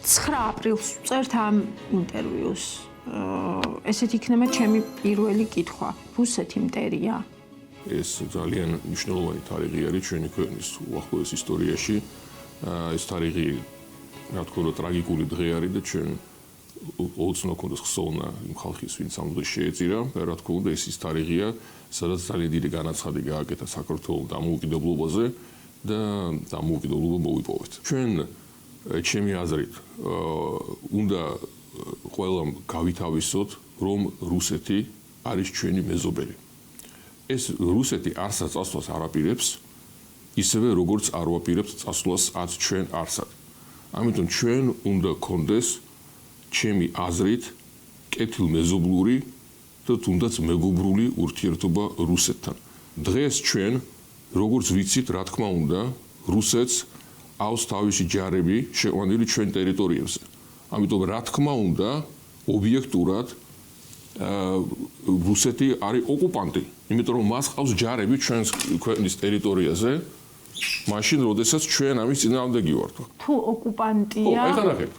9 აპრილს წერთ ამ ინტერვიუს. ესეთ იქნება ჩემი პირველი კითხვა. რუსეთი მტერია? ეს ძალიან მნიშვნელოვანი თარიღი არის ჩვენი ქვეყნის უახლოეს ისტორიაში. ეს თარიღი, რა თქმა უნდა, ტრაგიკული დღე არის და ჩვენ ოცნო ქონდეს ხსოვნა იმ ხალხის, ვინც ამ დღეს შეეწირა. რა თქმა უნდა, ეს ის თარიღია, სადაც ძალიან დიდი განაცხადი გააკეთა საქართველოს დამოუკიდებლობაზე და დამოუკიდებლობა მოვიპოვეთ. ჩვენ ჩემი აზრით უნდა ყველამ გავითავისოთ, რომ რუსეთი არის ჩვენი მეზობელი. ეს რუსეთი არსად წასვლას არ აპირებს, ისევე როგორც არ ვაპირებთ წასვლას ათ ჩვენ არსად. ამიტომ ჩვენ უნდა გქონდეს ჩემი აზრით კეთილმეზობლური და თუნდაც მეგობრული ურთიერთობა რუსეთთან. დღეს ჩვენ, როგორც ვიცით, რა თქმა უნდა, რუსეთს აქვს თავისი ჯარები შეყვანილი ჩვენ ტერიტორიებზე. ამიტომ რა თქმა უნდა, ობიექტურად რუსეთი არის ოკუპანტი, იმიტომ რომ მას ყავს ჯარები ჩვენს ქვეყნის ტერიტორიაზე, მაშინ, როდესაც ჩვენ ამის წინააღმდეგი ვართ. თუ ოკუპანტია,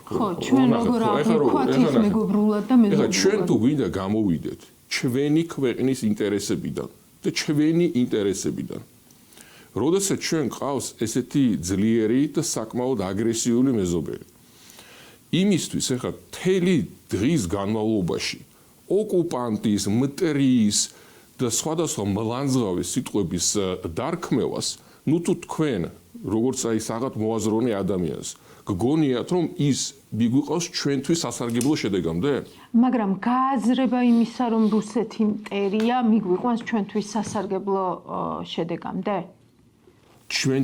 ხო, ჩვენ როგორ ავიქვათ ის მეგობრულად და მეზობლად. ჩვენ თუ გვინდა გამოვიდეთ ჩვენი ქვეყნის ინტერესებიდან და ჩვენი ინტერესებიდან. როდესაც ჩვენ ყავს ესეთი ძლიერი და საკმაოდ აგრესიული მეზობელი. იმისთვის ახლა მთელი დღის განმავლობაში ოკუპანტის, მტრიის და სხვადასხვა მლანძღავი სიტყვების დარქმევას, ნუ თუ თქვენ, როგორც აი საღად მოაზროვნე ადამიანს, გგონიათ, რომ ის მიგვიყავს ჩვენთვის სასარგებლო შედეგამდე? მაგრამ გააზრება იმისა, რომ რუსეთი მტერია, მიგვიყვანს ჩვენთვის სასარგებლო შედეგამდე? ჩვენ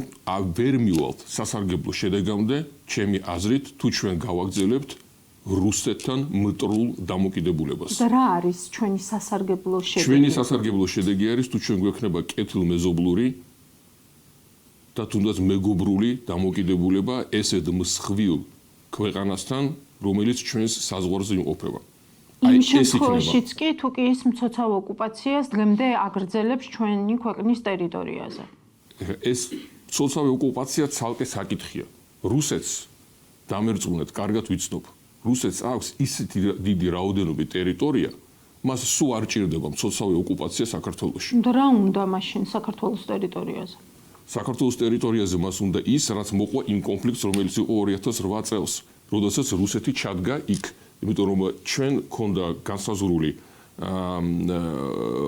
ვერ მივალთ სასარგებლო შედეგამდე, ჩემი აზრით, თუ ჩვენ გავაგრძელებთ რუსეთთან მტრულ დამოკიდებულებას. და რა არის ჩვენი სასარგებლო შედეგი? ჩვენი სასარგებლო შედეგი არის, თუ ჩვენ გვექნება კეთილმეზობლური და თუნდაც მეგობრული დამოკიდებულება ესეთ მსხვილ ქვეყანასთან, რომელიც ჩვენს საზღვარზე იმყოფება. იმ შემთხვევაშიც კი, თუ კი ის მცოცავ ოკუპაციას დღემდე აგრძელებს ჩვენი ქვეყნის ტერიტორიაზე. ეს მცოცავი ოკუპაცია ცალკე საკითხია. რუსეთს დამერწმუნეთ, კარგად ვიცნობ. რუსეთს აქვს ისეთი დიდი რაოდენობით ტერიტორია, მას სულ არ ჭირდება მცოცავი ოკუპაცია საქართველოში. და რა უნდა მაშინ საქართველოს ტერიტორიაზე? საქართველოს ტერიტორიაზე მას უნდა ის, რაც მოყვა იმ კონფლიქტს, რომელიც იყო 2008 წელს, როდესაც რუსეთი ჩადგა იქ. იმიტომ რომ ჩვენ ქონდა განსაზღვრული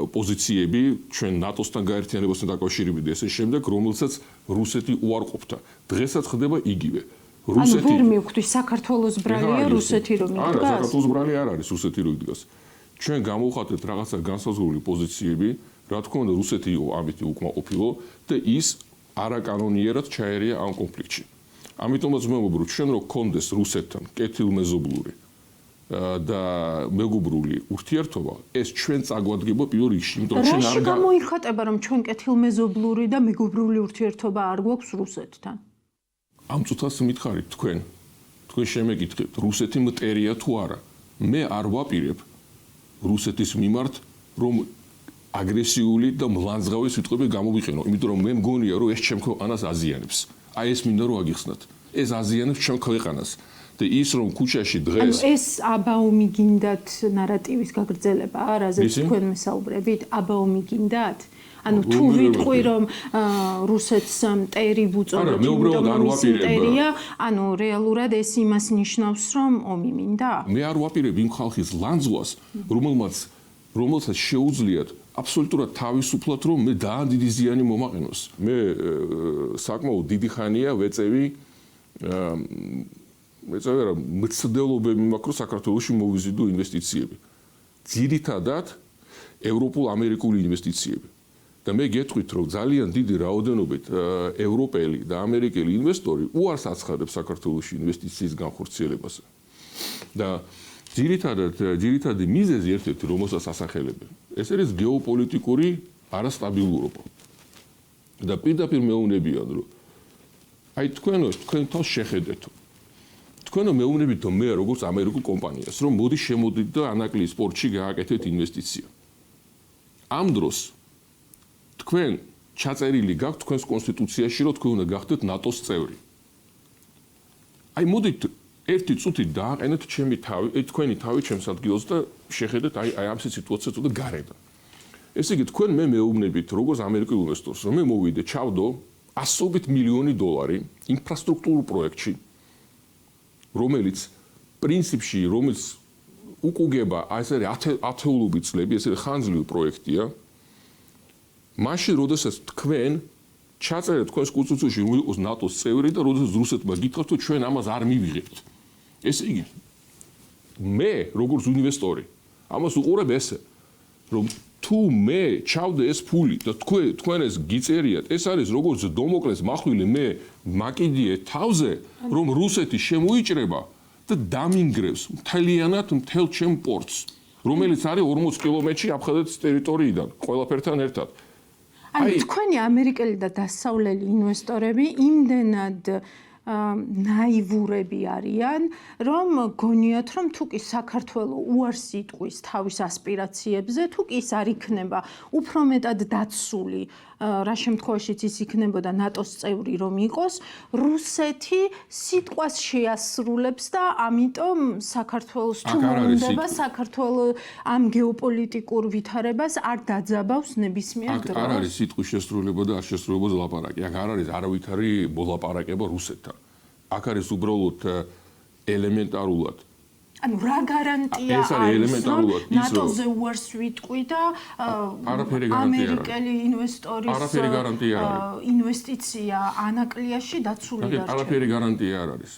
პოზიციები ჩვენ ნატოსთან გაერთიანებასთან დაკავშირებით და ესე შემდეგ, რომელსაც რუსეთი უარყოფდა. დღესაც ხდება იგივე. რუსეთი ვერ მივხვდი საქართველოს ბრალია რუსეთი რომ იდგას? არა, საქართველოს ბრალი არ არის რუსეთი რომ იდგას. ჩვენ გამოვხატეთ რაღაცა განსაზღვრული პოზიციები, რა თქმა უნდა, რუსეთი იყო ამით უკმაყოფილო და ის არაკანონიერად ჩაერია ამ კონფლიქტში. ამიტომაც მეგობრებო, ჩვენ რო გქონდეს რუსეთთან კეთილმეზობლური და მეგობრული ურთიერთობა, ეს ჩვენ წაგვადგება პირველ რიგში, იმიტომ რომ ჩვენ არ გამოიხატება, რომ ჩვენ კეთილმეზობლური და მეგობრული ურთიერთობა არ გვაქვს რუსეთთან. ამ წუთას მითხარით თქვენ შემეკითხეთ, რუსეთი მტერია თუ არა? მე არ ვაპირებ რუსეთის მიმართ, რომ აგრესიული და მლანძღავი სიტყვები გამოვიყენო, იმიტომ რომ მე მგონია, რომ ეს ჩემ ქვეყანას აზიანებს. აი ეს მინდა რომ აგიხსნათ. ეს აზიანებს ჩემ ქვეყანას. და ის რომ ქუჩაში დღეს ეს აბაუმი გინდათ ნარატივის გაგრძელება, რაზეც თქვენ მესაუბრებით, აბაუმი გინდათ? ანუ თუ ვიტყვი რომ რუსეთს მტერი ვუწოდოთ, იმიტომ რომ ის მტერია, ანუ რეალურად ეს იმას ნიშნავს, რომ ომი მინდა? მე არ ვაპირებ იმ ხალხის ლანძღვას, რომელსაც შეუძლიათ აბსოლუტურად თავისუფლად, რომ მე ძალიან დიდი ზიანი მომაყენოს. მე საკმაოდ დიდი ხანია ვეწევი რა მცდელობები მაქვს, რომ საქართველოში მოვიზიდო ინვესტიციები. ძირითადად ევროპულ-ამერიკული ინვესტიციები. და მე გეტყვით, რომ ძალიან დიდი რაოდენობით ევროპელი და ამერიკელი ინვესტორი უარს აცხადებს საქართველოში ინვესტიციის განხორციელებაზე. და ძირითადი მიზეზი ერთ-ერთი, რომელსაც ასახელებენ, ეს არის გეოპოლიტიკური არასტაბილურობა. და პირდაპირ მეუბნებიან, რომ აი თქვენ თავს შეხედეთო. თქვენო მეუბნებით, რომ მე როგორც ამერიკულ კომპანიას, რომ მოდი შემოდით და ანაკლიის პორტში გააკეთეთ ინვესტიცია. ამ დროს თქვენ ჩაწერილი გაქვთ თქვენს კონსტიტუციაში, რომ თქვენ უნდა გახდეთ ნატოს წევრი. აი მოდით ერთი წუთი დააყენეთ ჩემი თავი, თქვენი თავი ჩემს ადგილას და შეხედეთ აი ამ სიტუაციას უდა გარედან. ესე იგი თქვენ მე მეუბნებით როგორც ამერიკულ ინვესტორს, რომ მე მოვიდე, ჩავდო $100 მილიონი ინფრასტრუქტურულ პროექტში, რომელიც პრინციპში რომელიც უკუგება ეს არის ათეულობით წლები, ეს არის ხანძლივი პროექტია. მაშინ როდესაც თქვენ ჩაწერეთ თქვენს კონსტიტუციაში რომ იყოს ნატოს წევრი და როდესაც რუსეთმა გითხრათ რომ ჩვენ ამას არ მივიღებთ. ესე იგი მე როგორც ინვესტორი ამას უყურებ ესე რომ თუ მე ჩავდე ეს ფული და თქვენ ეს გიწერიათ, ეს არის როგორც დომოკლეს მახვილი მე მაკიდიე თავზე რომ რუსეთი შემოიჭრება და დამინგრევს მთლიანად მთელ ჩემ პორტს, რომელიც არის 40 კილომეტრში აფხაზეთის ტერიტორიიდან, ყველაფერთან ერთად. აი თქვენი ამერიკელი და დასავლელი ინვესტორები იმდენად ნაივურები არიან, რომ გონიათ, რომ თუ კი საქართველოს უარს იტყვის თავის ასპირაციებზე, თუ კი ის არ იქნება უფრო მეტად დაცული, რა შემთხვევაშიც ის იქნებოდა ნატოს წევრი რომ იყოს, რუსეთი სიტყვას შეასრულებს და ამიტომ საქართველოს თუ მოუნდება საქართველოს ამ გეოპოლიტიკურ ვითარებას არ დაძაბავს ნებისმიერ დროს. არ არის სიტყვის შესრულება და არ შესრულებას ლაპარაკი. აქ არ არის არავითარი მოლაპარაკება რუსეთთან. აქ არის უბრალოდ ელემენტარულად. ანუ რა გარანტია არის რომ ნატოზე უარს ვიტყვი და ამერიკელი ინვესტორის ინვესტიცია ანაკლიაში დაცული დარჩება. არაფერი გარანტია არ არის.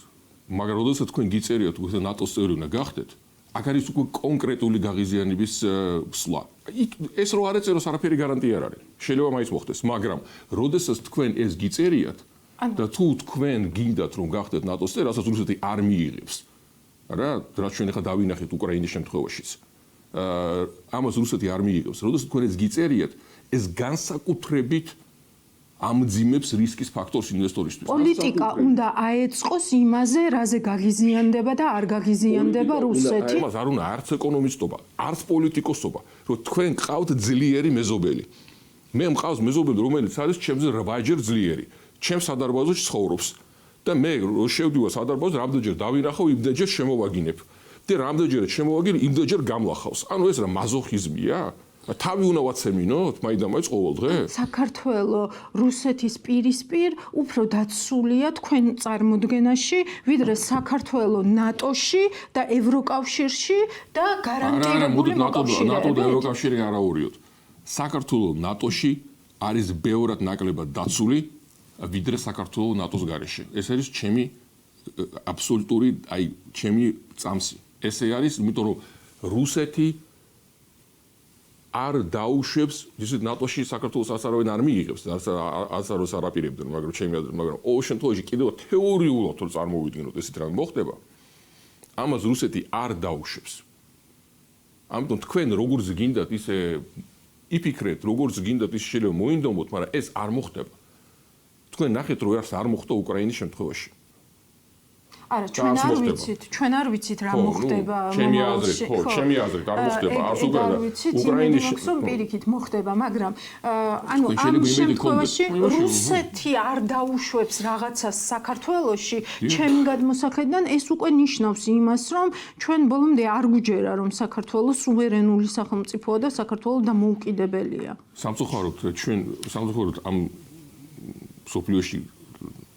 მაგრამ როდესაც თქვენ გიწერიათ უკვე ნატოს წევრი უნდა გახდეთ, აქ არის უკვე კონკრეტული გაღიზიანების სვლა. ეს რო არ ეწეროს არაფერი გარანტია არ არის. შეიძლება მაინც მოხდეს, მაგრამ როდესაც თქვენ ეს გიწერიათ და თუ თქვენ გინდათ რომ გახდეთ ნატოს წევრი, რასაც რუსეთი არ მიიღებს. რა ჩვენ ახლა დავინახეთ უკრაინის შემთხვევაშიც. ამას რუსეთი არ მიიღებს. როდესაც თქვენ ეს გიწერიათ, ეს განსაკუთრებით ამძიმებს რისკის ფაქტორს ინვესტორისთვის. პოლიტიკა უნდა აეწყოს იმაზე, რაზე გაღიზიანდება და არ გაღიზიანდება რუსეთი. ამას არ უნდა არც ეკონომისტობა, არც პოლიტიკოსობა, რომ თქვენ ყავთ ძლიერი მეზობელი. მე მყავს მეზობელი, რომელიც არის ჩემზე 8-ჯერ ძლიერი. ჩემს სადარბაზოში ცხოვრობს. და მე რო შევდივარ სადარბაზოზე, რამდენჯერ დავინახავ, იმდენჯერ შემოვაგინებ. და რამდენჯერ შემოვაგინე, იმდენჯერ გამლახავს. ანუ ეს რა მაზოხიზმია? თავი უნდა ვაცემინოთ, მაინდა-მაინც ყოველდღე? საქართველოს რუსეთის პირისპირ უფრო დაცულია თქვენ წარმოდგენაში, ვიდრე საქართველოს ნატოში და ევროკავშირში და გარანტირებული მოკავშირეებით. ნატო და ევროკავშირი არაურიოთ. საქართველოს ნატოში არის ბევრად ნაკლებად დაცული ვიდრე საქართველოს ნატოს გარეშე. ეს არის ჩემი აბსოლუტური, აი, ჩემი წამსი. ესე არის, იმიტომ რომ რუსეთი არ დაუშვებს, ისეთ ნატოში საქართველოს ასარავენ არ მიიღებს, ასაროს არ აპირებდნენ, მაგრამ ჩემი აზრით, მაგრამ ყოველ შემთხვევაში კიდევ თეორიულად რომ წარმოვიდგინოთ ესეთ რამე მოხდება, ამას რუსეთი არ დაუშვებს. ამიტომ თქვენ როგორც გინდათ ისე იფიქრეთ, როგორც გინდათ ის შეიძლება მოინდომოთ, მაგრამ ეს არ მოხდება. თქვენ ნახეთ რომ ეს არ მოხდა უკრაინის შემთხვევაში. არა, ჩვენ არ ვიცით რა მოხდება მომავალში. ჩემი აზრით არ მოხდება, არც უკრაინის პირიქით მოხდება, მაგრამ ანუ ამ შემთხვევაში რუსეთი არ დაუშვებს რაღაცას საქართველოში, ჩემი გადმოსახედიდან ეს უკვე ნიშნავს იმას, რომ ჩვენ ბოლომდე არ გვიჯერა რომ საქართველოს სუვერენული სახელმწიფოა და საქართველოს დამოუკიდებელია. სამწუხაროდ ამ სოფლიოში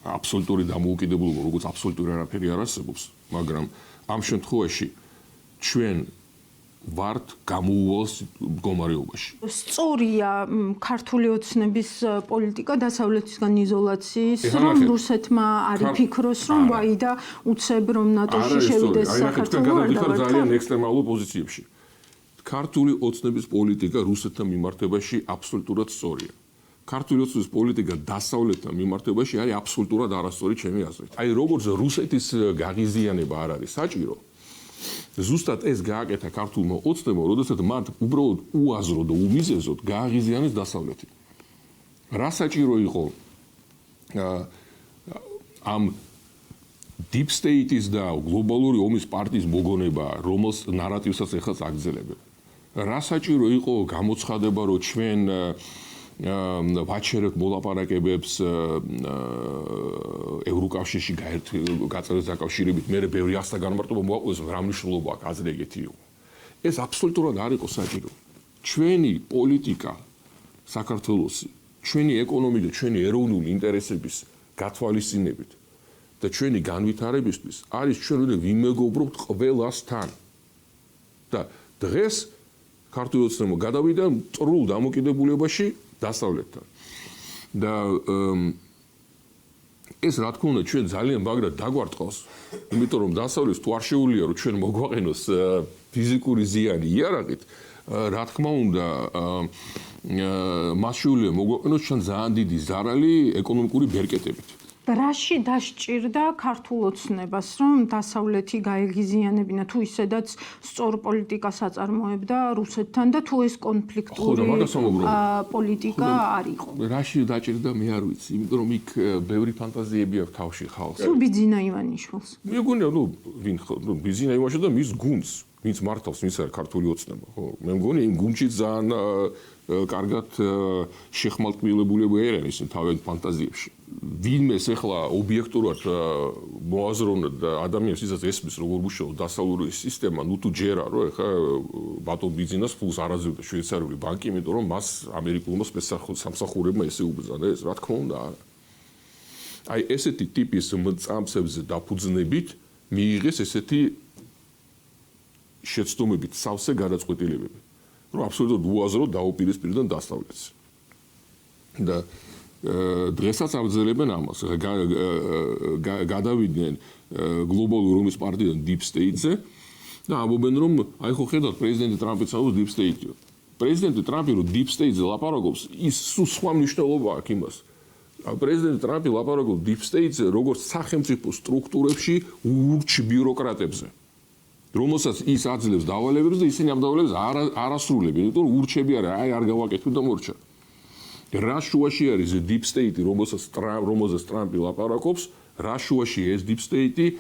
აბსოლუტური დამოუკიდებლობა, როგორც აბსოლუტური არაფერი არ არსებობს, მაგრამ ამ შემთხვევაში ჩვენ ვართ გამოუვალ მდგომარეობაში. სწორია ქართული ოცნების პოლიტიკა დასავლეთისგან იზოლაციის, რომ რუსეთმა არ იფიქროს, რომ ვაი და უცებ რომ ნატოში შევიდეს საქართველო არ დავართ ძალიან ექსტრემალურ პოზიციებში. ქართული ოცნების პოლიტიკა რუსეთთან მიმართებაში აბსოლუტურად სწორია. ქართული ოცნების პოლიტიკა დასავლეთთან მიმართებაში არის აბსოლუტურად არასწორი ჩემი აზრით. აი როგორც რუსეთის გაღიზიანება არ არის საჭირო, ზუსტად ეს გააკეთა ქართულმა ოცნებმა, როდესაც მათ უბრალოდ უაზრო და უმიზეზოდ გააღიზიანეს დასავლეთი. რა საჭირო იყო ამ deep state-ის და გლობალური ომის პარტიის მოგონება, რომელს ნარატივსაც ეხლაც აგრძელებენ. რა საჭირო იყო გამოცხადება, რომ ჩვენ ვაჩერებთ მოლაპარაკებებს ევროკავშირში გაწერილ დაკავშირებით, მე ბევრი ასთა განმარტობა მოაყვეს, რა მნიშვნელობა აქვს აზრი ეგეთი იყო. ეს აბსოლუტურად არ იყო საჭირო. ჩვენი პოლიტიკა საქართველოსი, ჩვენი ეკონომიკა, ჩვენი ეროვნული ინტერესების გათვალისწინებით და ჩვენი განვითარებისთვის არის ჩვენ უნდა ვიმეგობრობთ ყველასთან. და დღეს ქართული ოცნება გადავიდა მტრულ დამოკიდებულებაში დასავლეთთან. და ეს რა თქმა უნდა ჩვენ ძალიან მაგრად დაგვარტყავს, იმიტომ რომ დასავლეთს თუ არ შეუძლია რომ ჩვენ მოგვაყენოს ფიზიკური ზიანი იარაღით, რა თქმა უნდა მას შეუძლია მოგვაყენოს ჩვენ ძალიან დიდი ზარალი ეკონომიკური ბერკეტებით. რაში დასჭირდა ქართულ ოცნებას, რომ დასავლეთი გაეგიზიანებინა, თუ ისედაც სწორ პოლიტიკას აწარმოებდა რუსეთთან და თუ ეს კონფლიქტური პოლიტიკა არ იყო? რაში დაჭირდა მე არ ვიცი, იმიტომ რომ იქ ბევრი ფანტაზიები აქვს თავში ხალხს. თუ ბიძინა ივანიშვილს. მეგონია, ვინ ბიძინა ივანიშვილი და მის გუნდს, ვინც მართავს, ვინც არის ქართული ოცნება, ხო? მე მგონი იმ გუნდში ძალიან კარგად შეხმალტმილებულები ერენ ისინი თავიანთ ფანტაზიებში. ვინმეს ახლა ობიექტურად მოაზროვნოთ და ადამიანს ისაც ესმის როგორ მუშაობს დასავლური სისტემა, ნუ თუ ჯერა რომ ახლა ბატონ ბიძინას ფულს არ აძლევდა შვეიცარიული ბანკი, იმიტომ რომ მას ამერიკულმა სამსახურებმა ესე უბრძანა, ეს რა თქმა უნდა არა. აი ესეთი ტიპის მწამსებზე დაფუძნებით მიიღეს ესეთი შეცდომებით სავსე გადაწყვეტილებები, რომ აბსოლუტურად უაზროდ დაუპირისპირდნენ დასავლეთს. და დღესაც აგრძელებენ ამას. გადავიდნენ გლობალურ რომის პარტიიდან Deep State-ზე და ამბობენ, რომ აი ხო ხედავთ პრეზიდენტი ტრამპიც ამბობს Deep State-ი. პრეზიდენტი ტრამპი რომ Deep State-ზე ლაპარაკობს, ის სხვა მნიშვნელობა აქვს იმას. პრეზიდენტი ტრამპი ლაპარაკობს Deep State-ზე როგორც სახელმწიფო სტრუქტურებში ურჩ ბიუროკრატებზე. რომელსაც ის აძლევს დავალებებს და ისინი ამ დავალებებს არ ასრულებენ, იმიტომ რომ ურჩები არა, აი არ გავაკეთებ და მორჩა. რა შუაში არის Deep State, რომელსაც ტრამპი ლაპარაკობს, რა შუაში ეს Deep State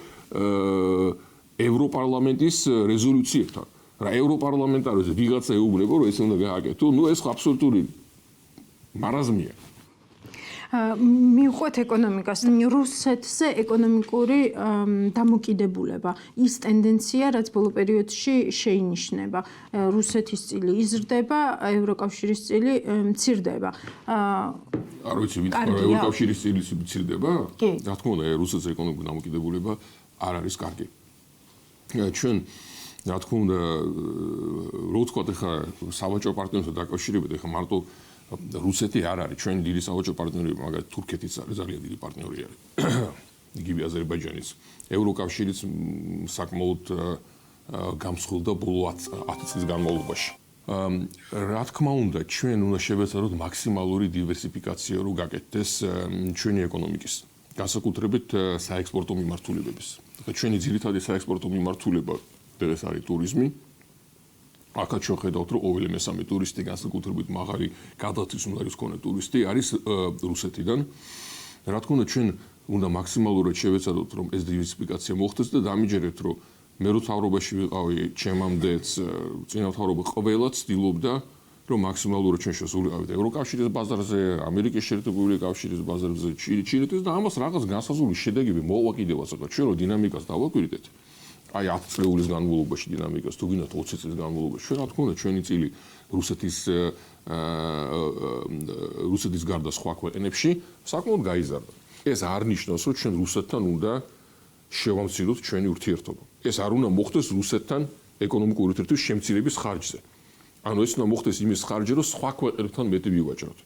ევროპარლამენტის რეზოლუციებთან. რა ევროპარლამენტარზე ვიღაცა ეუბნება, რომ ეს უნდა გააკეთო, ნუ ეს აბსოლუტური მარაზმია. მივყვეთ ეკონომიკას, რუსეთზე ეკონომიკური დამოკიდებულება, ის ტენდენცია, რაც ბოლო პერიოდში შეინიშნება. რუსეთის წილი იზრდება, ევროკავშირის წილი მცირდება. არ ვიცი, ვით ევროკავშირის წილი მცირდება? რა თქმა უნდა, რუსეთის ეკონომიკური დამოკიდებულება არ არის კარგი. ჩვენ რა თქმა უნდა, რო ვთქვათ, ახლა სავაჭრო პარტნიორებთან დაკავშირებით, ახლა მარტო რუსეთი არ არის ჩვენი დიდი სავაჭრო პარტნიორები, მაგალითად თურქეთიც არის ძალიან დიდი პარტნიორი არის. იგივე აზერბაიჯანიც, ევროკავშირიც საკმაოდ გამსხვილდა ბოლო 10 წლის განმავლობაში. რა თქმა უნდა, ჩვენ უნდა შევეცადოთ მაქსიმალური დივერსიფიკაცია რო გაკეთდეს ჩვენი ეკონომიკის, განსაკუთრებით საექსპორტო მიმართულებების. ჩვენი ძირითადი საექსპორტო მიმართულება დღეს არის ტურიზმი. აქაც ჩვენ ხედავთ, რომ ყოველი მესამე ტურისტი, განსაკუთრებით მაღალი გადაცდის უნარის მქონე ტურისტი არის რუსეთიდან. რა თქმა უნდა, ჩვენ უნდა მაქსიმალურად შევეცადოთ, რომ ეს დივერსიფიკაცია მოხდეს და დამიჯერეთ, რომ მე რო თავრობაში ვიყავი, ჩემამდეც წინა თავრობა ყველა ცდილობდა, რომ მაქსიმალურად ჩვენ შესულიყავით ევროკავშირის ბაზარზე, ამერიკის შეერთებული კავშირის ბაზარზე, ჩინეთის და ამას რაღაც განსაზღვრული შედეგები მოვა კიდევ ასაკა. ჩვენ რო დინამიკას დავაკვირდეთ, აი 10 წლების განმავლობაში დინამიკას, თუ გინდათ 20 წლის განმავლობაში, ჩვენ რა თქმა უნდა ჩვენი წილი რუსეთის გარდა სხვა ქვეყნებში საკმაოდ გაიზარდა. ეს არ ნიშნავს, რომ ჩვენ რუსეთთან უნდა შევამციროთ ჩვენი ურთიერთობა. ეს არ უნდა მოხდეს რუსეთთან ეკონომიკური ურთიერთობის შემცირების ხარჯზე. ანუ ეს უნდა მოხდეს იმის ხარჯზე, რომ სხვა ქვეყნებთან მეტი ვივაჭროთ.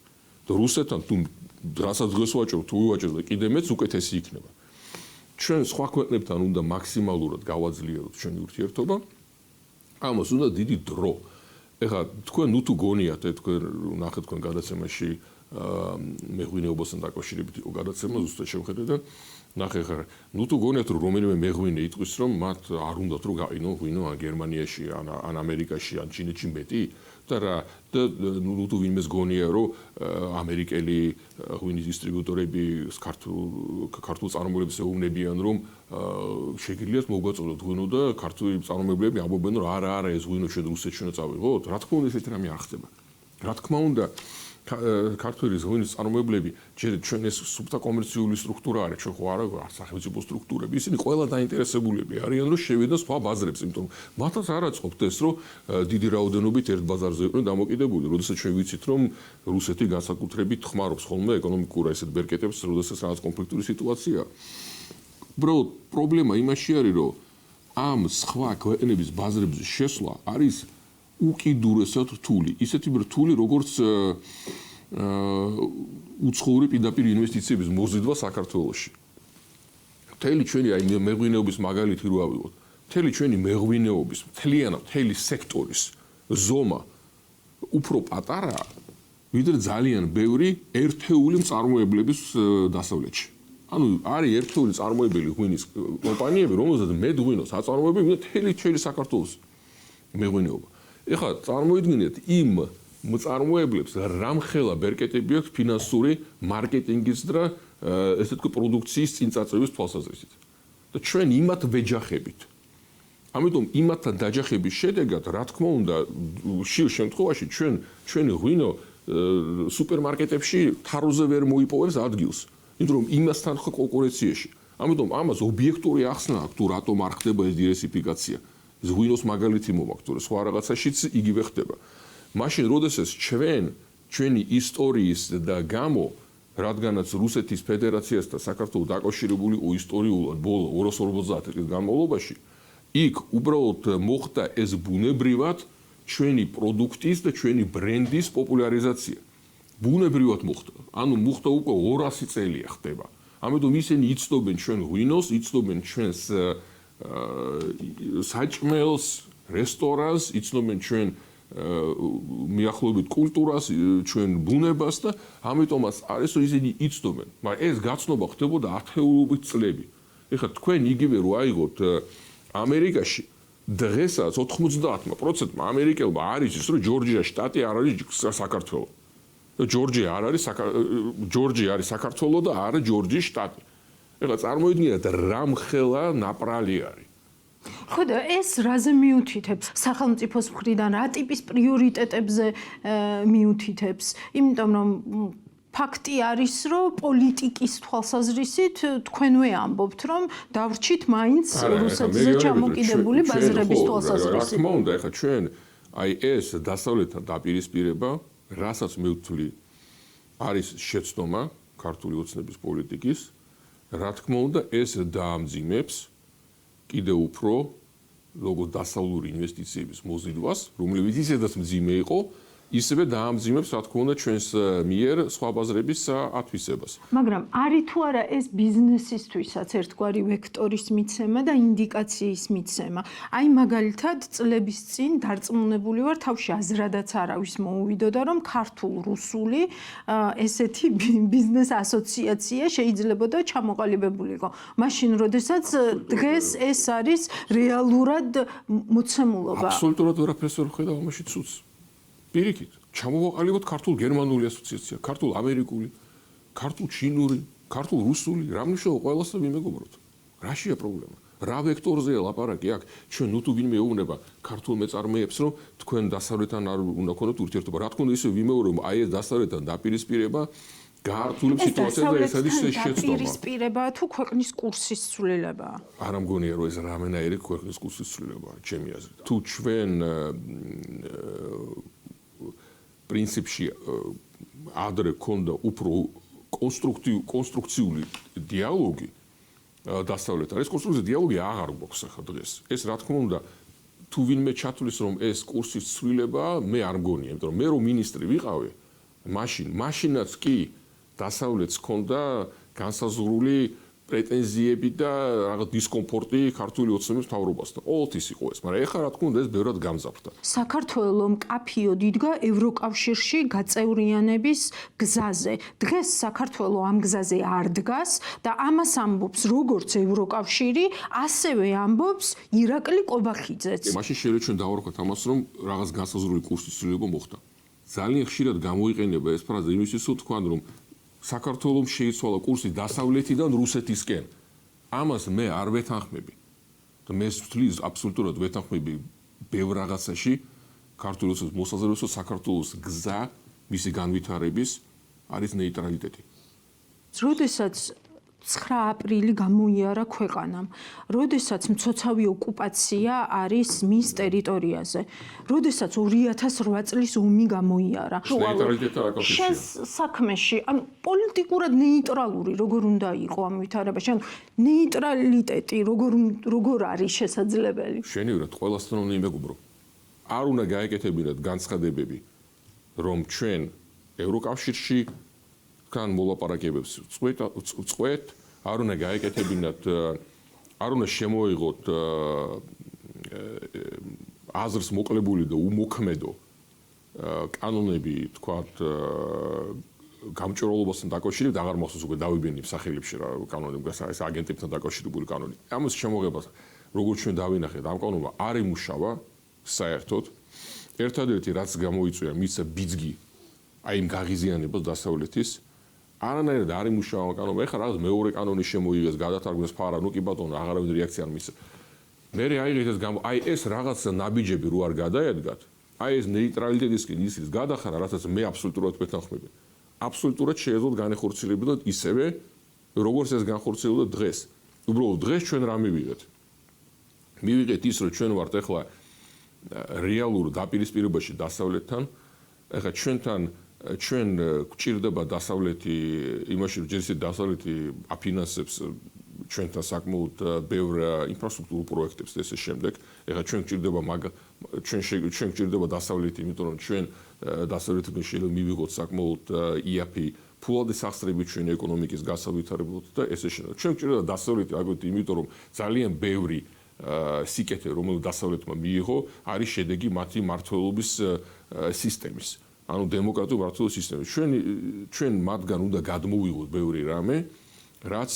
და რუსეთთან თუ რასაც დღეს ვაჭრობთ, თუ ვივაჭროთ და კიდე მეც უკეთესი იქნება. ჩვენ სხვა ქვეყნებთან უნდა მაქსიმალურად გავაძლიეროთ ჩვენი ურთიერთობა. ამას უნდა დიდი დრო. ეხლა თქვენ ნუ თუ გონიათ, თქვენ ნახეთ თქვენ გადაცემაში მეღვინეობასთან დაკავშირებით იყო გადაცემა ზუსტად შევხედეთ და ნახე ხარ, ნუ თუ გონიათ რომ რომელიმე მეღვინე იტყვის რომ მათ არ უნდათ რომ გაყინონ ღვინო ან გერმანიაში ან ამერიკაში ან ჩინეთში მეტი და რა და ნუ თუ ვინმეს გონია რომ ამერიკელი ღვინის დისტრიბუტორები ქართულ წარმოებლებს ეუბნებიან რომ შეგიძლიათ მოგვაწოდოთ ღვინო და ქართული წარმოებლები ამბობენ რომ არა ეს ღვინო ჩვენ რუსეთში უნდა წავიღოთ. რა თქმა უნდა ესეთი რამე არ ხდება. რა თქმა უნდა ქართული ღვინის წარმოებლები ჯერ ჩვენ ეს სუფთა კომერციული სტრუქტურა არის, ჩვენ ხო არა სახელმწიფო სტრუქტურები, ისინი ყველა დაინტერესებულები არიან, რომ შევიდნენ სხვა ბაზრებს, იმიტომ რომ მათაც არ აწყობთ ეს, რომ დიდი რაოდენობით ერთ ბაზარზე იყვნენ დამოკიდებული, როდესაც ჩვენ ვიცით, რომ რუსეთი განსაკუთრებით ხმარობს ხოლმე ეკონომიკურ ესეთ ბერკეტებს, როდესაც რაღაც კონფლიქტური სიტუაციაა. უბრალოდ პრობლემა იმაში არის, რომ ამ სხვა ქვეყნების ბაზრებზე შესვლა არის უკიდურესად რთული, ისეთი რთული, როგორც უცხოური პირდაპირ ინვესტიციების მოზიდვა საქართველოში. მთელი ჩვენი აი მეღვინეობის მაგალითი რო ავიღოთ, მთელი ჩვენი მეღვინეობის, მთელი სექტორის ზომა უფრო პატარაა, ვიდრე ძალიან ბევრი ერთეული მწარმოებლების დასავლეთში. ანუ არის ერთეული წარმოებელი ღვინის კომპანიები, რომელზეც მეღვინოს აწარმოებენ მთელი ჩვენი საქართველოს მეღვინეობა. ეხლა წარმოიდგინეთ იმ მწარმოებლებს რამხელა ბერკეტები აქვს ფინანსური მარკეტინგის და ესე თქვა პროდუქციის წინწაწევის თვალსაზრისით. და ჩვენ იმათ ვეჯახებით. ამიტომ იმათთან დაჯახების შედეგად, რა თქმა უნდა, ხშირ შემთხვევაში ჩვენი ღვინო სუპერმარკეტებში თაროზე ვერ მოიპოვებს ადგილს. იმიტომ რომ იმასთან ხო კონკურენციაში. ამიტომ ამას ობიექტური ახსნა აქვს, თუ რატომ არ ხდება ეს დივერსიფიკაცია. ღვინოს მაგალითი მომაქვს, თუ სხვა რაღაცაშიც იგივე ხდება. მაშინ როდესაც ჩვენი ისტორიის და გამო, რადგანაც რუსეთის ფედერაციასთან საქართველოს დაკავშირებული იყო ისტორიულად ბოლო 250 წლის განმავლობაში, იქ უბრალოდ მოხდა ეს ბუნებრივად ჩვენი პროდუქტის და ჩვენი ბრენდის პოპულარიზაცია. ბუნებრივად მოხდა. ანუ მოხდა უკვე 200 წელია ხდება. ამიტომ ისინი იცნობენ ჩვენ ღვინოს, იცნობენ ჩვენს საჭმელს, რესტორანს, იცნობენ ჩვენ მიახლოებით კულტურას, ჩვენ ბუნებას და ამიტომაც არის რომ ისინი იცნობენ. მაგრამ ეს გაცნობა ხდებოდა ათეულობით წლები. ეხლა თქვენ იგივე რო აიღოთ ამერიკაში დღესაც 90% ამერიკელმა არის ის რომ ჯორჯია შტატი არ არის საქართველო. ჯორჯია არის საქართველო და არა ჯორჯიის შტატი. ეხლა წარმოიდგინეთ რამხელა ნაპრალი არის. ხო და ეს რაზე მიუთითებს სახელმწიფოს მხრიდან რა ტიპის პრიორიტეტებზე მიუთითებს? იმიტომ რომ ფაქტი არის, რომ პოლიტიკის თვალსაზრისით თქვენვე ამბობთ, რომ დავრჩით მაინც რუსეთზე ჩამოკიდებული ბაზრების თვალსაზრისით. რა თქმა უნდა, ეხლა ჩვენ აი ეს დასავლეთთან დაპირისპირება, რასაც მე ვთვლი, არის შეცდომა ქართული ოცნების პოლიტიკის, რა თქმა უნდა, ეს დაამძიმებს კიდევ უფრო როგორც დასავლური ინვესტიციების მოზიდვას, რომლებიც ისედაც მძიმე იყო, ისევე დაამძიმებს, რა თქმა უნდა, ჩვენს მიერ სხვა ბაზრების ათვისებას. მაგრამ არის თუ არა ეს ბიზნესისთვისაც ერთგვარი ვექტორის მიცემა და ინდიკაციის მიცემა. აი მაგალითად, წლების წინ დარწმუნებული ვარ, თავში აზრადაც არავის მოუვიდოდა, რომ ქართულ-რუსული ესეთი ბიზნეს ასოციაცია შეიძლებოდა ჩამოყალიბებულიყო. მაშინ, როდესაც დღეს ეს არის რეალურად მოცემულობა. აბსოლუტურად ვერაფერს ვერ ხედავ ამაში ცუდს. პირიქით, ჩამოვაყალიბოთ ქართულ-გერმანული ასოციაცია, ქართულ-ამერიკული, ქართულ-ჩინური, ქართულ-რუსული, რა მნიშვნელობა ყველასა ვიმეგობროთ. რაშია პრობლემა? რა ვექტორზეა ლაპარაკი აქ? ჩვენ ნუ თუ ვინმე ეუბნება ქართულ მეწარმეებს, რომ თქვენ დასავლეთთან არ უნდა გქონოთ ურთიერთობა. რა თქმა უნდა, ისე ვიმეორებ, რომ აი ეს დასავლეთთან დაპირისპირება გაართულებს სიტუაციას და ეს არის შეცდომა. დაპირისპირება თუ ქვეყნის კურსის ცვლილებაა? არ ამგონია, რომ ეს რამენაირი ქვეყნის კურსის ცვლილებაა, ჩემი აზრით. თუ ჩვენ პრინციპში ადრე ქონდა უფრო კონსტრუქციული დიალოგი დასავლეთთან. ეს კონსტრუქციული დიალოგი აღარ გვაქვს ახლა დღეს. ეს რა თქმა უნდა, თუ ვინმე ჩათვლის, რომ ეს კურსის ცვლილებაა, მე არ მგონია, იმიტომ რომ მე რომ მინისტრი ვიყავი, მაშინაც კი დასავლეთს ქონდა განსაზღვრული პრეტენზიები და რაღაც დისკომფორტი ქართული ოცნების მთავრობასთან. ყოველთვის იყო ეს, მაგრამ ეხლა რა თქმა უნდა ეს ბევრად გამძაფრდა. საქართველო მკაფიოდ იდგა ევროკავშირში გაწევრიანების გზაზე. დღეს საქართველო ამ გზაზე არ დგას და ამას ამბობს როგორც ევროკავშირი, ასევე ამბობს ირაკლი ყობახიძეც. მაშინ შეიძლება ჩვენ დავარქვათ ამას, რომ რაღაც განსაზღვრული კურსის ცვლილება მოხდა. ძალიან ხშირად გამოიყენება ეს ფრაზა იმისთვის, რომ თქვან, რომ საქართველომ შეიცვალა კურსი დასავლეთიდან რუსეთისკენ. ამას მე არ ვეთანხმები. და მე ვთვლი აბსოლუტურად ვეთანხმები ბევრ რაღაცაში ქართულ მოსაზრებას, რომ საქართველოს გზა მისი განვითარების არის ნეიტრალიტეტი. როდესაც 9 აპრილი გამოიარა ქვეყანამ, როდესაც მცოცავი ოკუპაცია არის მის ტერიტორიაზე, როდესაც 2008 წლის ომი გამოიარა. ნეიტრალიტეტთან რა კავშირია? შენს საქმეში, ანუ პოლიტიკურად ნეიტრალური როგორ უნდა იყო ამ ვითარებაში? ანუ ნეიტრალიტეტი როგორ არის შესაძლებელი? შენივრად ყველასთან უნდა იმეგობრო. არ უნდა გაეკეთებინათ განცხადებები, რომ ჩვენ ევროკავშირში კან მოლაპარაკებებს წყვეთ, არ უნდა გაეკეთებინათ, არ უნდა შემოიღოთ აზრს მოკლებული და უმოქმედო კანონები, თქვათ, გამჭვირვალობასთან დაკავშირებით, აღარ მახსოვს უკვე დავიბენი სახელებში რა კანონები, ეს აგენტებთან დაკავშირებული კანონი. ამის შემოღებას როგორც ჩვენ დავინახეთ, ამ კანონმა არ იმუშავა საერთოდ. ერთადერთი რაც გამოიწვია მის ბიძგი აი იმ გაღიზიანებას დასავლეთის არანაირად არ იმუშავა კანონმა. ეხლა რაღაც მეორე კანონი შემოიღეს, გადათარგმნეს ფარა, ნუ კი ბატონო, აღარავინ რეაქცია არ მისცა. მერე აიღეს ეს აი ეს რაღაც ნაბიჯები რო არ გადაედგათ, აი ეს ნეიტრალიტეტისკენ ისიც გადახარა, რასაც მე აბსოლუტურად ვეთანხმები. აბსოლუტურად შეეძლოთ განეხორციელებოდათ ისევე, როგორც ეს განხორციელებოდა დღეს. უბრალოდ დღეს ჩვენ რა მივიღეთ? მივიღეთ ის, რომ ჩვენ ვართ ეხლა რეალურ დაპირისპირებაში დასავლეთთან. ეხლა ჩვენ გვჭირდება დასავლეთი იმაში, რომ ჯერ ისე დასავლეთი აფინანსებს ჩვენთან საკმაოდ ბევრ ინფრასტრუქტურულ პროექტებს და ესე შემდეგ. ეხლა ჩვენ გვჭირდება დასავლეთი, იმიტომ რომ ჩვენ დასავლეთიდან შეიძლება მივიღოთ საკმაოდ იაფი ფულადი სახსრები ჩვენი ეკონომიკის გასავითარებლად და ესე შემდეგ. ჩვენ გვჭირდება დასავლეთი აგრეთვე, იმიტომ რომ ძალიან ბევრი სიკეთე, რომელიც დასავლეთმა მიიღო, არის შედეგი მათი მართლობის სისტემის. ანუ დემოკრატიული მართლობის სისტემის. ჩვენ მათგან უნდა გადმოვიღოთ ბევრი რამე, რაც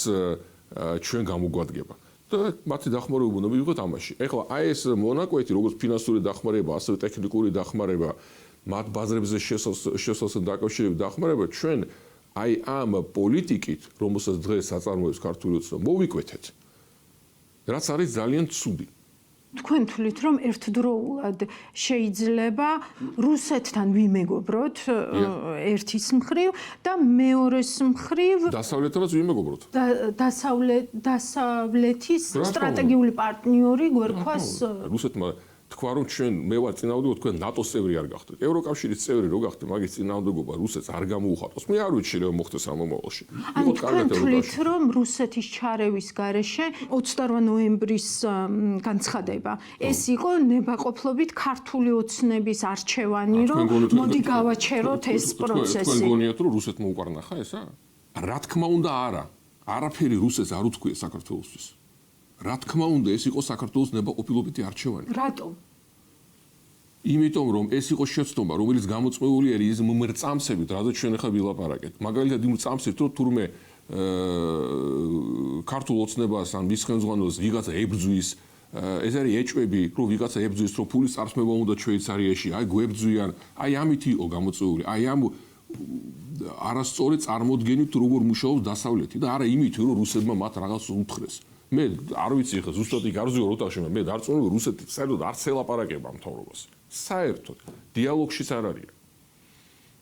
ჩვენ გამოგვადგება. და მათი დახმარება უნდა მივიღოთ ამაში. ეხლა აი ეს მონაკვეთი, როგორც ფინანსური დახმარება, ასევე ტექნიკური დახმარება, მათ ბაზრებზე შესვლასთან დაკავშირებით დახმარება, ჩვენ აი ამ პოლიტიკით, რომელსაც დღეს აწარმოებს ქართული ოცნება, მოვიკვეთეთ. რაც არის ძალიან ცუდი. თქვენ თვლით, რომ ერთდროულად შეიძლება რუსეთთან ვიმეგობროთ ერთის მხრივ და მეორეს მხრივ დასავლეთთანაც ვიმეგობროთ. დასავლეთის სტრატეგიული პარტნიორი გვერქვას რუსეთმა თქვა რომ ჩვენ მე ვარ წინააღმდეგო თქვენ ნატოს წევრი არ გახდეთ. ევროკავშირის წევრი რო გახდეთ, მაგის წინააღმდეგობა რუსეთს არ გამოუხატოს. მე არ ვიცი შეიძლება მოხდეს ამ მომავალში. ანუ თქვენ თვლით, რომ რუსეთის ჩარევის გარეშე 28 ნოემბრის განცხადება ეს იყო ნებაყოფლობით ქართული ოცნების არჩევანი, რომ მოდი გავაჩეროთ ეს პროცესი. თქვენ გონიათ რომ რუსეთმა უკარნახა ესა? რა თქმა უნდა არა. არაფერი რუსეთს არ უთქვია საქართველოსთვის. რა თქმა უნდა ეს იყო საქართველოს ნებაყოფლობითი არჩევანი. რატომ? იმიტომ რომ ეს იყო შეცდომა, რომელიც გამოწვეული არის იმ მრწამსებით, რადგან ჩვენ ახლა ვილაპარაკეთ. მაგალითად იმ მრწამსით, რომ თურმე ქართულ ოცნებას ან მის ხელმძღვანელს ვიღაცა ებრძვის, ეს არის ეჭვები, რომ ვიღაცა ებრძვის, რომ ფულის წარსმება უნდა შვეიცარიაში, აი გვებძვიან, აი ამით იყო გამოწვეული, აი ამ არასწორი წარმოდგენით როგორ მუშაობს დასავლეთი და არა იმით, რომ რუსებმა მათ რაღაც უთხრეს. მე არ ვიცი ხა ზუსტად იქ არ ზუგარ ოთახში მე დარწმუნებული რუსეთი საერთოდ არც ელაპარაკება მთავრობას. საერთოდ დიალოგშიც არ არის.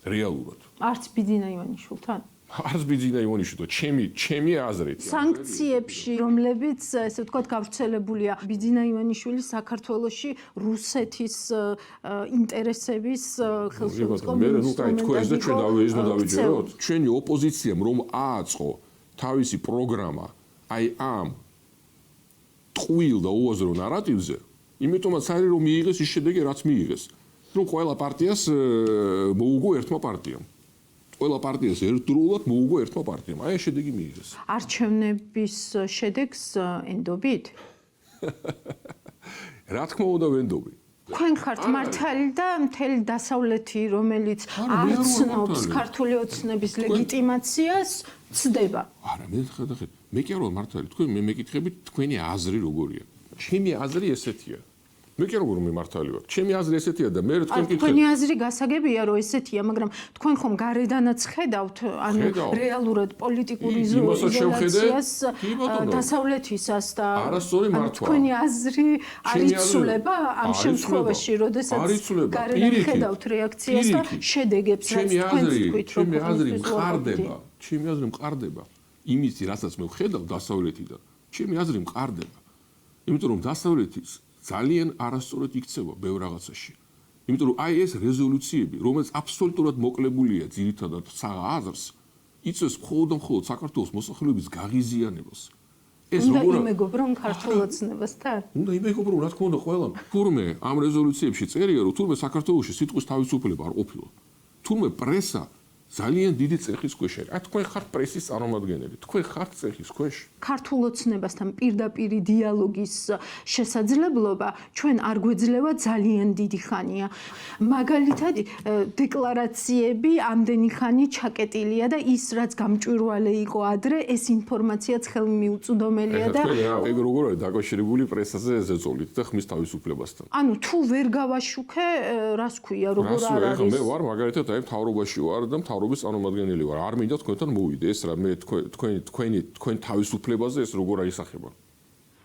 რეალურად. არც ბიძინა ივანიშვილთან? არც ბიძინა ივანიშვილთან, ჩემი აზრით. სანქციებში, რომლებიც ესე ვთქვათ გავრცელებულია ბიძინა ივანიშვილის საქართველოში რუსეთის ინტერესების ხელშეუწყო დავიჯეროთ. ჩვენი ოპოზიციამ რომ ააწყო თავისი პროგრამა აი ამ ტყუილ და უაზრო ნარატივზე, იმიტომაც არის რომ მიიღეს ის შედეგი, რაც მიიღეს. რომ ყველა პარტიას მოუგო ერთმა პარტიამ. ყველა პარტიას ერთდროულად მოუგო ერთმა პარტიამ. აი ეს შედეგი მიიღეს. არჩევნების შედეგს ენდობით? რა თქმა უნდა ვენდობი. თქვენ ხართ მართალი და მთელი დასავლეთი, რომელიც არ ცნობს ქართული ოცნების ლეგიტიმაციას, ცდება. არა, მე ხედავთ, მე კი არ ვარ მართალი. თქვენ მე მეკითხებით, თქვენი აზრი როგორია? ჩემი აზრი ესეთია. მე კი როგორ მიმართალი ვარ. ჩემი აზრი ესეთია და მე თქვენ კითხეთ. თქვენი აზრი გასაგებია, რომ ესეთია, მაგრამ თქვენ ხომ გარედანაც ხედავთ, ანუ რეალურად პოლიტიკური იზოლაციას დასავლეთისას და თქვენი აზრი არ იცვლება ამ შემთხვევაში, როდესაც გარედან ხედავთ რეაქციას და შედეგებს, რაც თქვენ თქვით, რომ ჩემი აზრი მყარდება იმის, რასაც მე ვხედავ დასავლეთიდან. ჩემი აზრი მყარდება. იმიტომ რომ დასავლეთის ძალიან არასწორად იქცევა ბევრ რაღაცაში. იმიტომ რომ აი ეს რეზოლუციები, რომელიც აბსოლუტურად მოკლებულია ძირითადად საღა აზრს, იწვევს მხოლოდ და მხოლოდ საქართველოს მოსახლეობის გაღიზიანებას. ეს როგორ იმეგობრონ ქართულ ოცნებასთან? უნდა იმეგობრონ, რა თქმა უნდა, ყველამ. თურმე ამ რეზოლუციებში წერია, რომ თურმე საქართველოში სიტყვის თავისუფლება არ ყოფილა. თურმე პრესა ძალიან დიდი წეხის ქვეშ არის. თქვენ ხართ პრესის წარმომადგენელი, თქვენ ხართ წეხის ქვეშ. ქართულ ოცნებასთან პირდაპირი დიალოგის შესაძლებლობა ჩვენ არ გვეძლევა ძალიან დიდი ხანია. მაგალითად, დეკლარაციები ამდენი ხანი ჩაკეტილია და ის რაც გამჭვირვალე იყო ადრე, ეს ინფორმაციაც ხელმიუწვდომელია და ეგ როგორ არის დაკავშირებული პრესაზე ზეწოლით და ხმის თავისუფლებასთან. ანუ თუ ვერ გავაშუქე, რას ქვია, როგორ არ არის? მე ვარ მაგალითად აი მთავრობაში ვარ და მთავრობის წარმომადგენელი ვარ. არ მინდა თქვენთან მოვიდე ეს რა მე თქვენ თავისუფლებაზე ეს როგორ აისახება?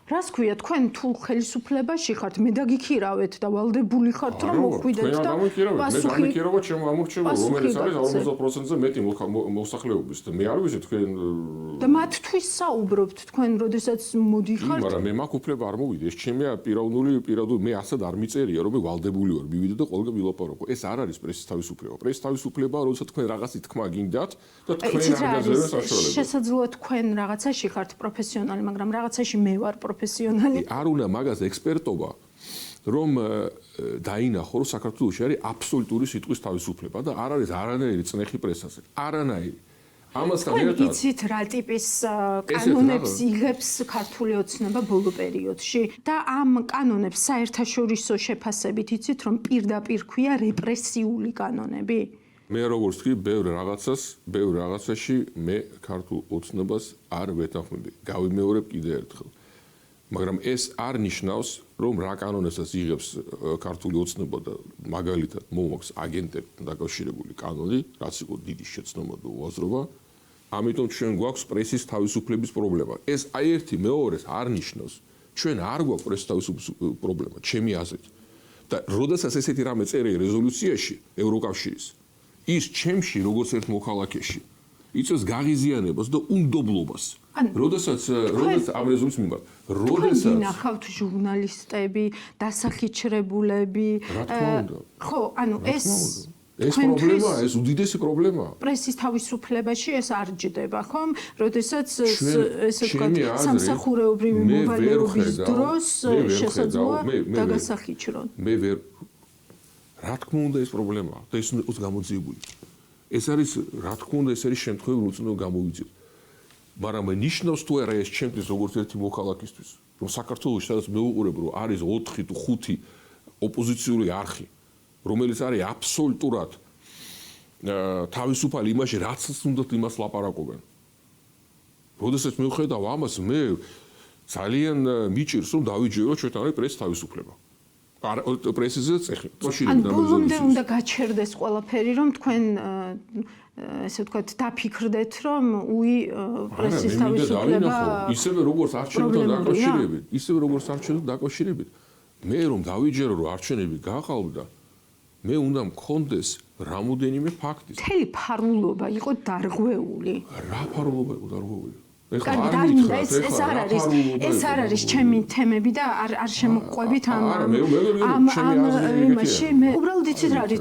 რას ქვია, თქვენ თუ ხელისუფლებაში ხართ, მე დაგიქირავეთ და ვალდებული ხართ რომ მოხვიდეთ და მე დამიქირავა ჩემ ამორჩევა, რომელიც არის 50%-ზე მეტი მოსახლეობის და მე არ ვიცი თქვენ და მათთვის საუბრობთ თქვენ, როდესაც მოდიხართ? მაგრამ მე მაგ უფლება არ მოვიდე, ეს ჩემია პირადული მე ასად არ მიწერია, რომ მე ვალდებული ვარ, მივიდე და ყველგან ვილაპარაკო. ეს არ არის პრესის თავისუფლება. პრესის თავისუფლება, როდესაც თქვენ რაღაცით თქმა გინდათ და თქვენ არ გაძლევთ საშუალებას. შესაძლოა თქვენ რაღაცაში ხართ პროფესიონალი, მაგრამ რაღაცაში მე ვარ პროფესიონალი. არ უნდა მაგას ექსპერტობა, რომ დაინახო, რომ საქართველოში არის აბსოლუტური სიტყვის თავისუფლება და არ არის არანაირი წნეხი პრესაზე. არანაირი. ამასთან ერთად იცით რა ტიპის კანონებს იღებს ქართული ოცნება ბოლო პერიოდში და ამ კანონებს საერთაშორისო შეფასებით იცით, რომ პირდაპირ ქვია რეპრესიული კანონები? მე როგორც თქვი, ბევრ რაღაცაში მე ქართულ ოცნებას არ ვეთანხმები. გავიმეორებ კიდე ერთხელ. მაგრამ ეს არ ნიშნავს, რომ რა კანონებსაც იღებს ქართული ოცნება და მაგალითად მომაქვს აგენტებთან დაკავშირებული კანონი, რაც იყო დიდი შეცდომა და უაზრობა. ამიტომ ჩვენ გვაქვს პრესის თავისუფლების პრობლემა. ეს აი ერთი მეორეს არ ნიშნავს. ჩვენ არ გვაქვს პრესის თავისუფლების პრობლემა, ჩემი აზრით. და როდესაც ესეთი რამე წერია რეზოლუციაში ევროკავშირის, ის ჩემში როგორც ერთ მოქალაქეში იწვევს გაღიზიანებას და უნდობლობას. როდესაც ამ რეზოლუციის მიმართ, როდესაც ნახავთ ჟურნალისტები, დასახიჩრებულები, ხო, ანუ ეს პრობლემაა, ეს უდიდესი პრობლემაა. პრესის თავისუფლებაში ეს არ ჯდება, ხომ? როდესაც ესე ვთქვათ, სამსახურეობრივი მოვალეობის დროს შესაძლოა დაგასახიჩრონ. რა თქმა უნდა ეს პრობლემაა და ეს უნდა იყოს გამოძიებული. ეს არის, რა თქმა უნდა, ეს არის შემთხვევები, რომ უნდა გამოვიძიოთ. მაგრამ ნიშნავს თუ არა ეს ჩემთვის როგორც ერთი მოქალაქისთვის, რომ საქართველოში სადაც მე ვუყურებ, რომ არის 4 თუ 5 ოპოზიციური არხი, რომელიც არის აბსოლუტურად თავისუფალი იმაში, რაც უნდათ იმას ლაპარაკობენ. როდესაც მე ვხედავ ამას, მე ძალიან მიჭირს, რომ დავიჯერო ჩვენთან არის პრესის თავისუფლება. პრესიზე წეხი. ბოლომდე უნდა გაჩერდეს ყველაფერი, რომ თქვენ ესე ვთქვათ, დაფიქრდეთ, რომ პრესის თავისუფლება ისევე როგორც არჩევნებთან დაკავშირებით, მე რომ დავიჯერო, რომ არჩევნები გაყალბდა, მე უნდა მქონდეს რამოდენიმე ფაქტი. მთელი ფარულობა იყო დარღვეული. რა ფარულობა იყო დარღვეული? ეს არ არის ჩემი თემები და არ შემოყვებით ამ იმაში. მე უბრალოდ იცით რა არის,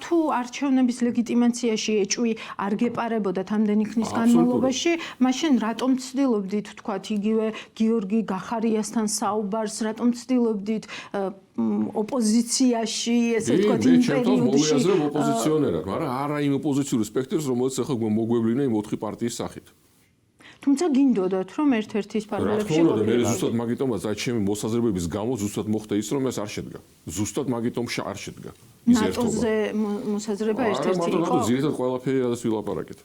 თუ არჩევნების ლეგიტიმაციაში ეჭვი არ გეპარებოდათ ამდენი ხნის განმავლობაში, მაშინ რატომ ცდილობდით თქვათ იგივე გიორგი გახარიასთან საუბარს, რატომ ცდილობდით ოპოზიციაში, ესე ვთქვათ, იმ პერიოდში ოპოზიციონერად, მაგრამ არა იმ ოპოზიციური სპექტრს, რომელიც ახლა მოგვევლინა იმ 4 პარტიის სახით. თუმცა გინდოდათ რომ ერთ-ერთის პარალელში ყოფილიყო. მე ზუსტად მაგიტომაც აი ჩემი მოსაზრებების გამო ზუსტად მოხდა ის რომ ეს არ შედგა. ზუსტად მაგიტომ არ შედგა. ნატოზე მოსაზრება ერთ-ერთი იყო. ნატო ძირითადად ყველაფერი რადაც ვილაპარაკეთ.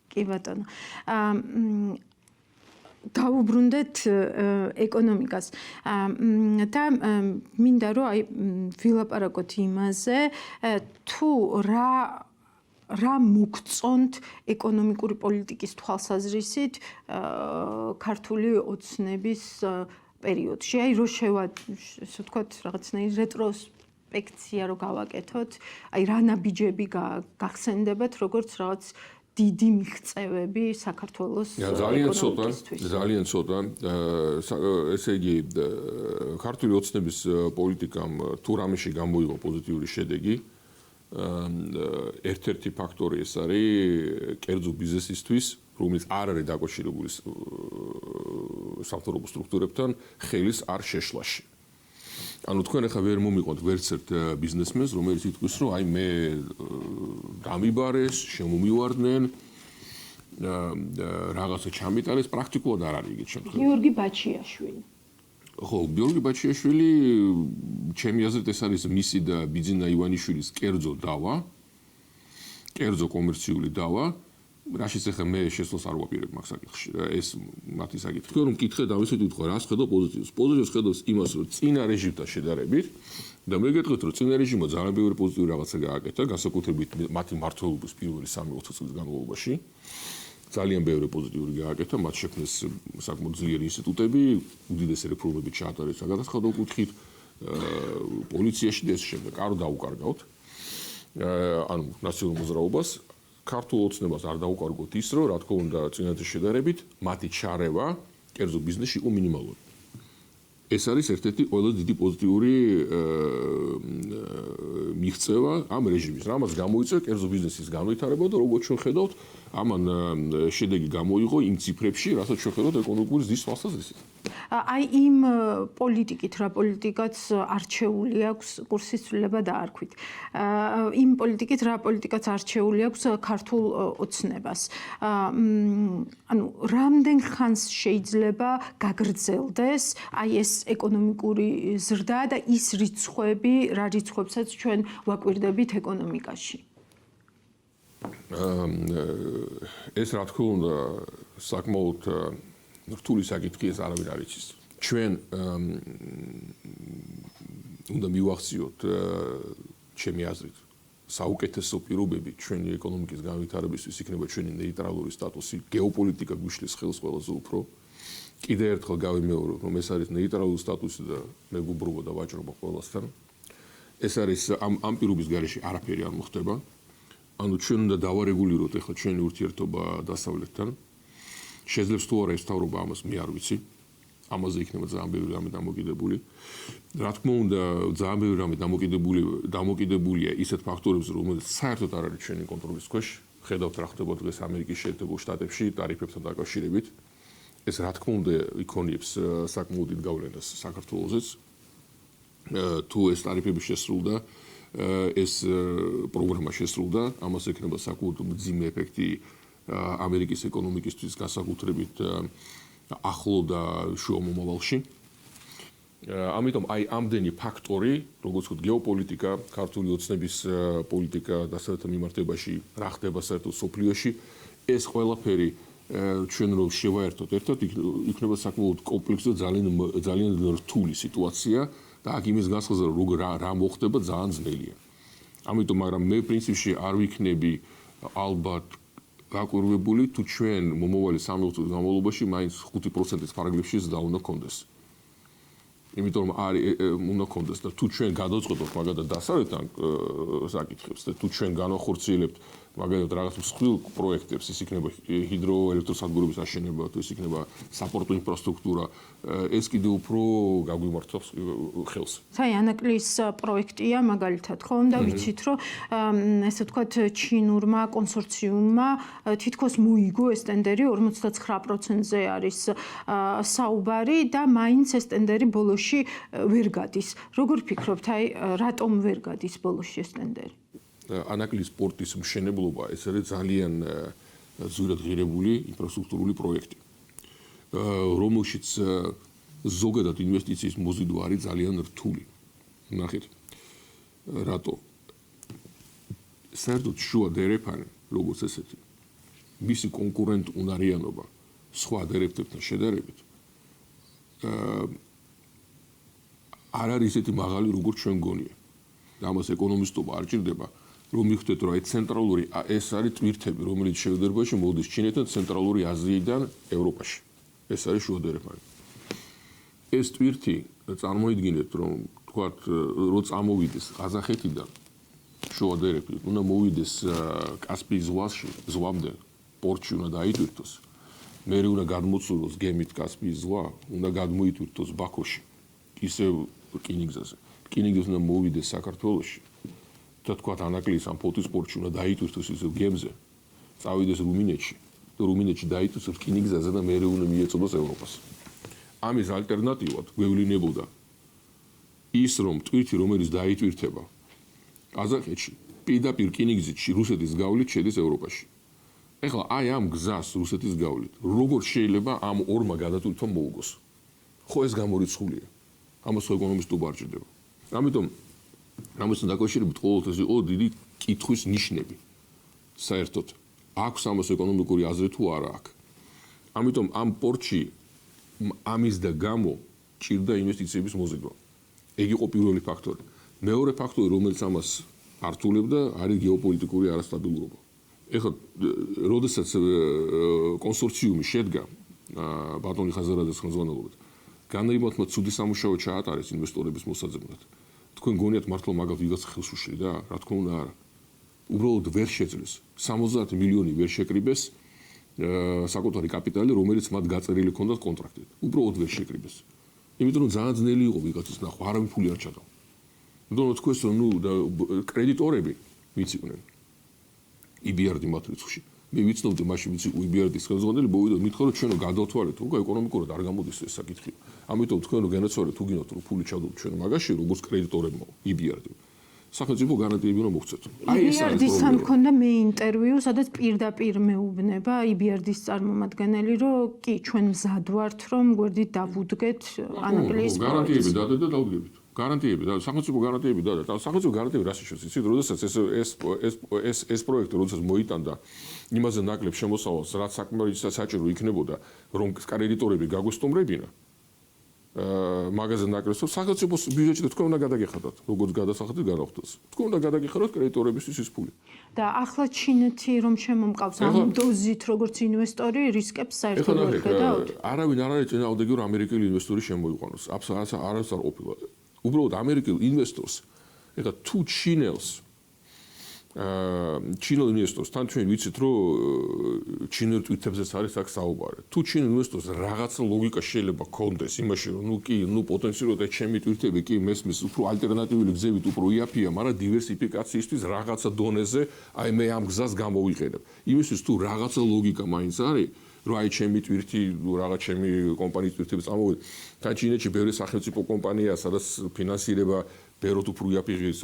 კი ბატონო. დავუბრუნდეთ ეკონომიკას და მინდა რომ აი ვილაპარაკოთ იმაზე თუ რა მოგწონთ ეკონომიკური პოლიტიკის თვალსაზრისით ქართული ოცნების პერიოდში. აი რო ესე ვთქვათ რაღაცნაირი რეტროსპექცია რო გავაკეთოთ, აი რა ნაბიჯები გახსენდებათ, როგორც რაღაც დიდი მიღწევები საქართველოს ეკონომიკისთვის. ძალიან ცოტა. ესე იგი ქართული ოცნების პოლიტიკამ თუ რამეში გამოიღო პოზიტიური შედეგი, ერთ-ერთი ფაქტორი ეს არის კერძო ბიზნესისთვის, რომელიც არ არის დაკავშირებული სამთავრობო სტრუქტურებთან, ხელის არ შეშლაში. ანუ თქვენ ახლა ვერ მომიყვანთ ვერც ერთ ბიზნესმენს, რომელიც იტყვის, რომ აი მე გამიბარეს, შემომივარდნენ, რაღაცა ჩამიტარეს, პრაქტიკულად არ არის იგივე შემთხვევაში. გიორგი ბაჩიაშვილი. ხო, გიორგი ბაჩიაშვილი, ჩემი აზრით ეს არის მისი და ბიძინა ივანიშვილის კერძო დავა, კერძო კომერციული დავა. რაშიც ახლა მე შესვლას არ ვაპირებ მაგ საკითხში. ეს მათი საკითხი. თქვენ რომ მკითხეთ, ამისით ვიტყვი, რას ხედავ პოზიტივს. პოზიტივს ხედავს იმას, რომ წინა რეჟიმთან შედარებით და მე გეტყვით, რომ წინა რეჟიმმა ძალიან ბევრი პოზიტიური რაღაცა გააკეთა, განსაკუთრებით მათი მმართველობის პირველი 3-4 წლის განმავლობაში. ძალიან ბევრი პოზიტიური გააკეთა, მათ შექმნეს საკმაოდ ძლიერი ინსტიტუტები, უდიდესი რეფორმები ჩაატარეს საგადასახადო კუთხით, პოლიციაში და ეს შემდეგ. არ დაუკარგავთ. ანუ ნაციონალურ მოძრაობას ქართულ ოცნებას არ დაუკარგოთ ის, რომ რა თქმა უნდა, წინასწარ შედარებით, მათი ჩარევა კერძო ბიზნესში იყო მინიმალური. ეს არის ერთ-ერთი ყველაზე დიდი პოზიტიური მიღწევა ამ რეჟიმის. რამაც გამოიწვია კერძო ბიზნესის განვითარება და როგორც ჩვენ ხედავთ, ამან შედეგი გამოიღო იმ ციფრებში, რასაც ჩვენ ხედავთ ეკონომიკური ზრდის თვალსაზრისით. აი იმ პოლიტიკით, რა პოლიტიკაც არჩეული აქვს კურსის ცვლილება დაარქვით. იმ პოლიტიკით, რა პოლიტიკაც არჩეული აქვს ქართულ ოცნებას. ანუ რამდენ ხანს შეიძლება გაგრძელდეს აი ეს ეკონომიკური ზრდა და ის რიცხვები, რა რიცხვებსაც ჩვენ ვაკვირდებით ეკონომიკაში. ეს რა თქმა უნდა საკმაოდ რთული საკითხი ეს არავინ არ იცის. ჩვენ უნდა მივახციოთ ჩემი აზრით საუკეთესო პირობები ჩვენი ეკონომიკის განვითარებისთვის იქნება ჩვენი ნეიტრალური სტატუსი, გეოპოლიტიკა გვიშლის ხელს ყველაზე უფრო. კიდე ერთხელ გავიმეორებ, რომ ეს არის ნეიტრალური სტატუსი და მეგობრობა და ვაჭრობა ყველასთან. ეს არის ამ პირობის გარეშე არაფერი არ მოხდება. ანუ ჩვენ უნდა დავარეგულიროთ ახლა ჩვენი ურთიერთობა დასავლეთთან. შეძლებს თუ არა ეს თავრობა ამას მე არ ვიცი. ამაზე იქნება ძალიან ბევრი რამე დამოკიდებული. რა თქმა უნდა, ძალიან ბევრი რამე დამოკიდებულია ისეთ ფაქტორებზე, რომელიც საერთოდ არ არის ჩვენი კონტროლის ქვეშ. ხედავთ რა ხდება დღეს ამერიკის შეერთებულ შტატებში ტარიფებთან დაკავშირებით. ეს რა თქმა უნდა იქონიებს საკმაოდ დიდ გავლენას საქართველოსაც. თუ ეს ტარიფები შესრულდა, ეს პროგრამა შესრულდა, ამას ექნება საკმაოდ მძიმე ეფექტი ამერიკის ეკონომიკისთვის განსაკუთრებით ახლო და შუა მომავალში. ამიტომ აი ამდენი ფაქტორი, როგორც ვთქვით, გეოპოლიტიკა, ქართული ოცნების პოლიტიკა დასავლეთთან მიმართებაში, რა ხდება საერთოდ სოფლიოში, ეს ყველაფერი ჩვენ რომ შევაერთოთ ერთად, იქნება საკმაოდ კომპლექსური და ძალიან რთული სიტუაცია და აქ იმის განსხვავება რა მოხდება ძალიან ძნელია. ამიტომ მაგრამ მე პრინციპში არ ვიქნები ალბათ გაკვირვებული თუ ჩვენ მომავალი 3 წლის განმავლობაში მაინც 5%-ის პარაგრაფში ზრდა უნდა გქონდეს. იმიტომ რომ უნდა გქონდეს და თუ ჩვენ გადავწყვეტოთ მაგალითად დასავლეთთან საკითხებს და თუ ჩვენ განახორციელებთ მაგალითად რაღაც მსხვილ პროექტებს, ის იქნება ჰიდროელექტროსადგურების აშენება, თუ ის იქნება საპორტო ინფრასტრუქტურა, ეს კიდევ უფრო გაგვიმართავს ხელს. საიანაკლის პროექტია მაგალითად, ხო, და ვიცით, რომ ესე ვთქვათ, ჩინურმა კონსორციუმმა თითქოს მოიგო ეს ტენდერი 59%-ზე არის საუბარი და მაინც ეს ტენდერი ბოლოში ვერ გადის. როგორ ფიქრობთ, აი რატომ ვერ გადის ბოლოში ეს ტენდერი? ანაკლის პორტის მშენებლობა ეს არის ძალიან ზუსტად ღირებული ინფრასტრუქტურული პროექტი, რომელშიც ზოგადად ინვესტიციის მოზიდვა არის ძალიან რთული. ნახეთ, რატო? საერთოდ შუა დერეფანი, როგორც ესეთი, მისი კონკურენტუნარიანობა სხვა დერეფტებთან შედარებით არ არის ისეთი მაღალი, როგორც ჩვენ გონია. ამას ეკონომისტობა არ ჭირდება, რომ მივხვდეთ, რომ ცენტრალური ეს არის ტვირთები, რომელიც შევდერბაში მოდის ჩინეთთან, ცენტრალური აზიიდან ევროპაში. ეს არის შუა დერეფანი. ეს ტვირთი წარმოიდგინეთ, რომ თქვათ, რო წამოვიდეს ყაზახეთიდან შუა დერეფი, უნდა მოვიდეს კასპიის ზღვამდე, პორტში უნდა დაიტვირთოს. მე უნდა გადმოცულოს გემით კასპიის ზღვა, უნდა გადმოიტვირთოს ბაქოში, ისევ რკინიგზაზე. რკინიგზაზე უნდა მოვიდეს საქართველოში. და თქვათ ანაკლიის ამ ფოთის პორტში უნდა დაიტვირთოს ისევ გემზე, წავიდეს რუმინეთში. და რუმინეთში დაიტვირთოს რკინიგზაზე და მე უნდა მიეწოდოს ევროპას. ამის ალტერნატივად გვევლინებოდა ის, რომ ტვირთი, რომელიც დაიტვირთება ყაზახეთში, პირდაპირ რკინიგზით რუსეთის გავლით შედის ევროპაში. ეხლა აი ამ გზას რუსეთის გავლით, როგორ შეიძლება ამ ორმა გადატვირთვამ მოუგოს? ხო ეს გამორიცხულია. ამას ხო ეკონომისტობა არ ჭირდება. ამიტომ ამასთან დაკავშირებით ყოველთვის იყო დიდი კითხვის ნიშნები. საერთოდ აქვს ამას ეკონომიკური აზრი თუ არა აქვს. ამიტომ ამ პორტში ამის და გამო ჭირდა ინვესტიციების მოზიდვა. ეგ იყო პირველი ფაქტორი. მეორე ფაქტორი, რომელიც ამას ართულებდა, არის გეოპოლიტიკური არასტაბილურობა. ეხლა როდესაც კონსორციუმი შედგა ბატონი ხაზარაძის ხელმძღვანელობით, განაიმართმა ცუდი სამუშაო ჩაატარეს ინვესტორების მოსაძებნად. თქვენ გონიათ მართლა მაგათ ვიღაც ხელს უშლიდა? რა თქმა უნდა არა. უბრალოდ ვერ შეძლეს. 70 მილიონი ვერ შეკრიბეს საკუთარი კაპიტალი, რომელიც მათ გაწერილი ჰქონდათ კონტრაქტით. უბრალოდ ვერ შეკრიბეს. იმიტომ რომ ძალიან ძნელი იყო ვიღაცის ნახვა, არავინ ფული არ ჩადავა. ნუ თქვენს კრედიტორები ვინც იყვნენ EBRD მათ რიცხვში. მე ვიცნობდი მაშინ ვინც იყო EBRD-ის ხელმძღვანელი, მოვიდა მითხრა რომ ჩვენო გადავთვალეთ, უკვე ეკონომიკურად არ გამოდის ეს საკითხი. ამიტომ თქვენ რო განაცვალეთ, თუ გინდათ რომ ფული ჩადოთ ჩვენ მაგაში, როგორც კრედიტორებმა EBRD. სახელმწიფო გარანტიები უნდა მოგცეთ. აი ეს არის პრობლემა. EBRD-სთან მქონდა მე ინტერვიუ, სადაც პირდაპირ მეუბნება EBRD-ის წარმომადგენელი, რომ კი ჩვენ მზად ვართ, რომ გვერდით დავუდგეთ ანაკლიის პროექტს. გარანტიები დადეთ და დავუდგებით. გარანტიები და სახელმწიფო გარანტიები და სახელმწიფო გარანტიები რას იშოვს? იცით, როდესაც ეს პროექტი როდესაც მოიტანდა იმაზე ნაკლებ შემოსავალს, რაც საკმარისად საჭირო იქნებოდა, რომ კრედიტორები გაგვესტუმრებინა. მაგაზე ნაკლებს სახელმწიფოს ბიუჯეტში და თქვენ უნდა გადაგეხადოთ, როგორც გადასახადით გადავხდოს. თქვენ უნდა გადაგეხადოთ კრედიტორებისთვის ის ფული. და ახლა ჩინეთი რომ შემომყავს ამ დოზით როგორც ინვესტორი რისკებს საერთოდ ვერ ხედავთ? არავინ არ არის წინააღმდეგი რომ ამერიკელი ინვესტორი შემოიყვანოს. არასდროს არ ყოფილა. უბრალოდ ამერიკელ ინვესტორს, ეხლა თუ ჩინელ ინვესტორს, თან ჩვენ ვიცით რომ ჩინელ ტვირთებზეც არის აქ საუბარი. თუ ჩინელ ინვესტორს რაღაცა ლოგიკა შეიძლება ქონდეს იმაში, რომ ნუ პოტენციალურად ჩემი ტვირთები კი მესმის უფრო ალტერნატიული გზებით უფრო იაფია, მაგრამ დივერსიფიკაციისთვის რაღაცა დონეზე აი მე ამ გზას გამოვიყენებ. იმისთვის თუ რაღაცა ლოგიკა მაინც არის, რომ აი ჩემი ტვირთი, რაღაც ჩემი კომპანიის ტვირთები წამოვიდე. თან ჩინეთში ბევრი სახელმწიფო კომპანიაა, სადაც ფინანსირება ბევრად უფრო იაფიღის.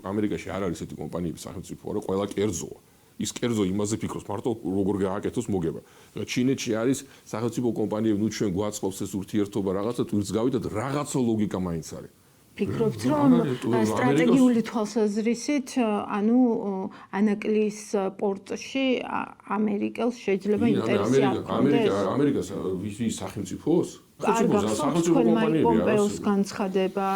ამერიკაში არ არის ესეთი კომპანიები სახელმწიფო, არა, ყველა კერძოა. ის კერძო იმაზე ფიქრობს, მარტო როგორ გააკეთოს მოგება. ჩინეთში არის სახელმწიფო კომპანიები, ნუ ჩვენ გვაწყობს ეს ურთიერთობა რაღაცა ტვირთს გავიდათ, რაღაცა ლოგიკა მაინც არის. ფიქრობთ, რომ სტრატეგიული თვალსაზრისით, ანუ ანაკლიის პორტში ამერიკელს შეიძლება ინტერესი არ ქონდეს? ამერიკას ვის სახელმწიფოს? სახელმწიფო კომპანიები განცხადება,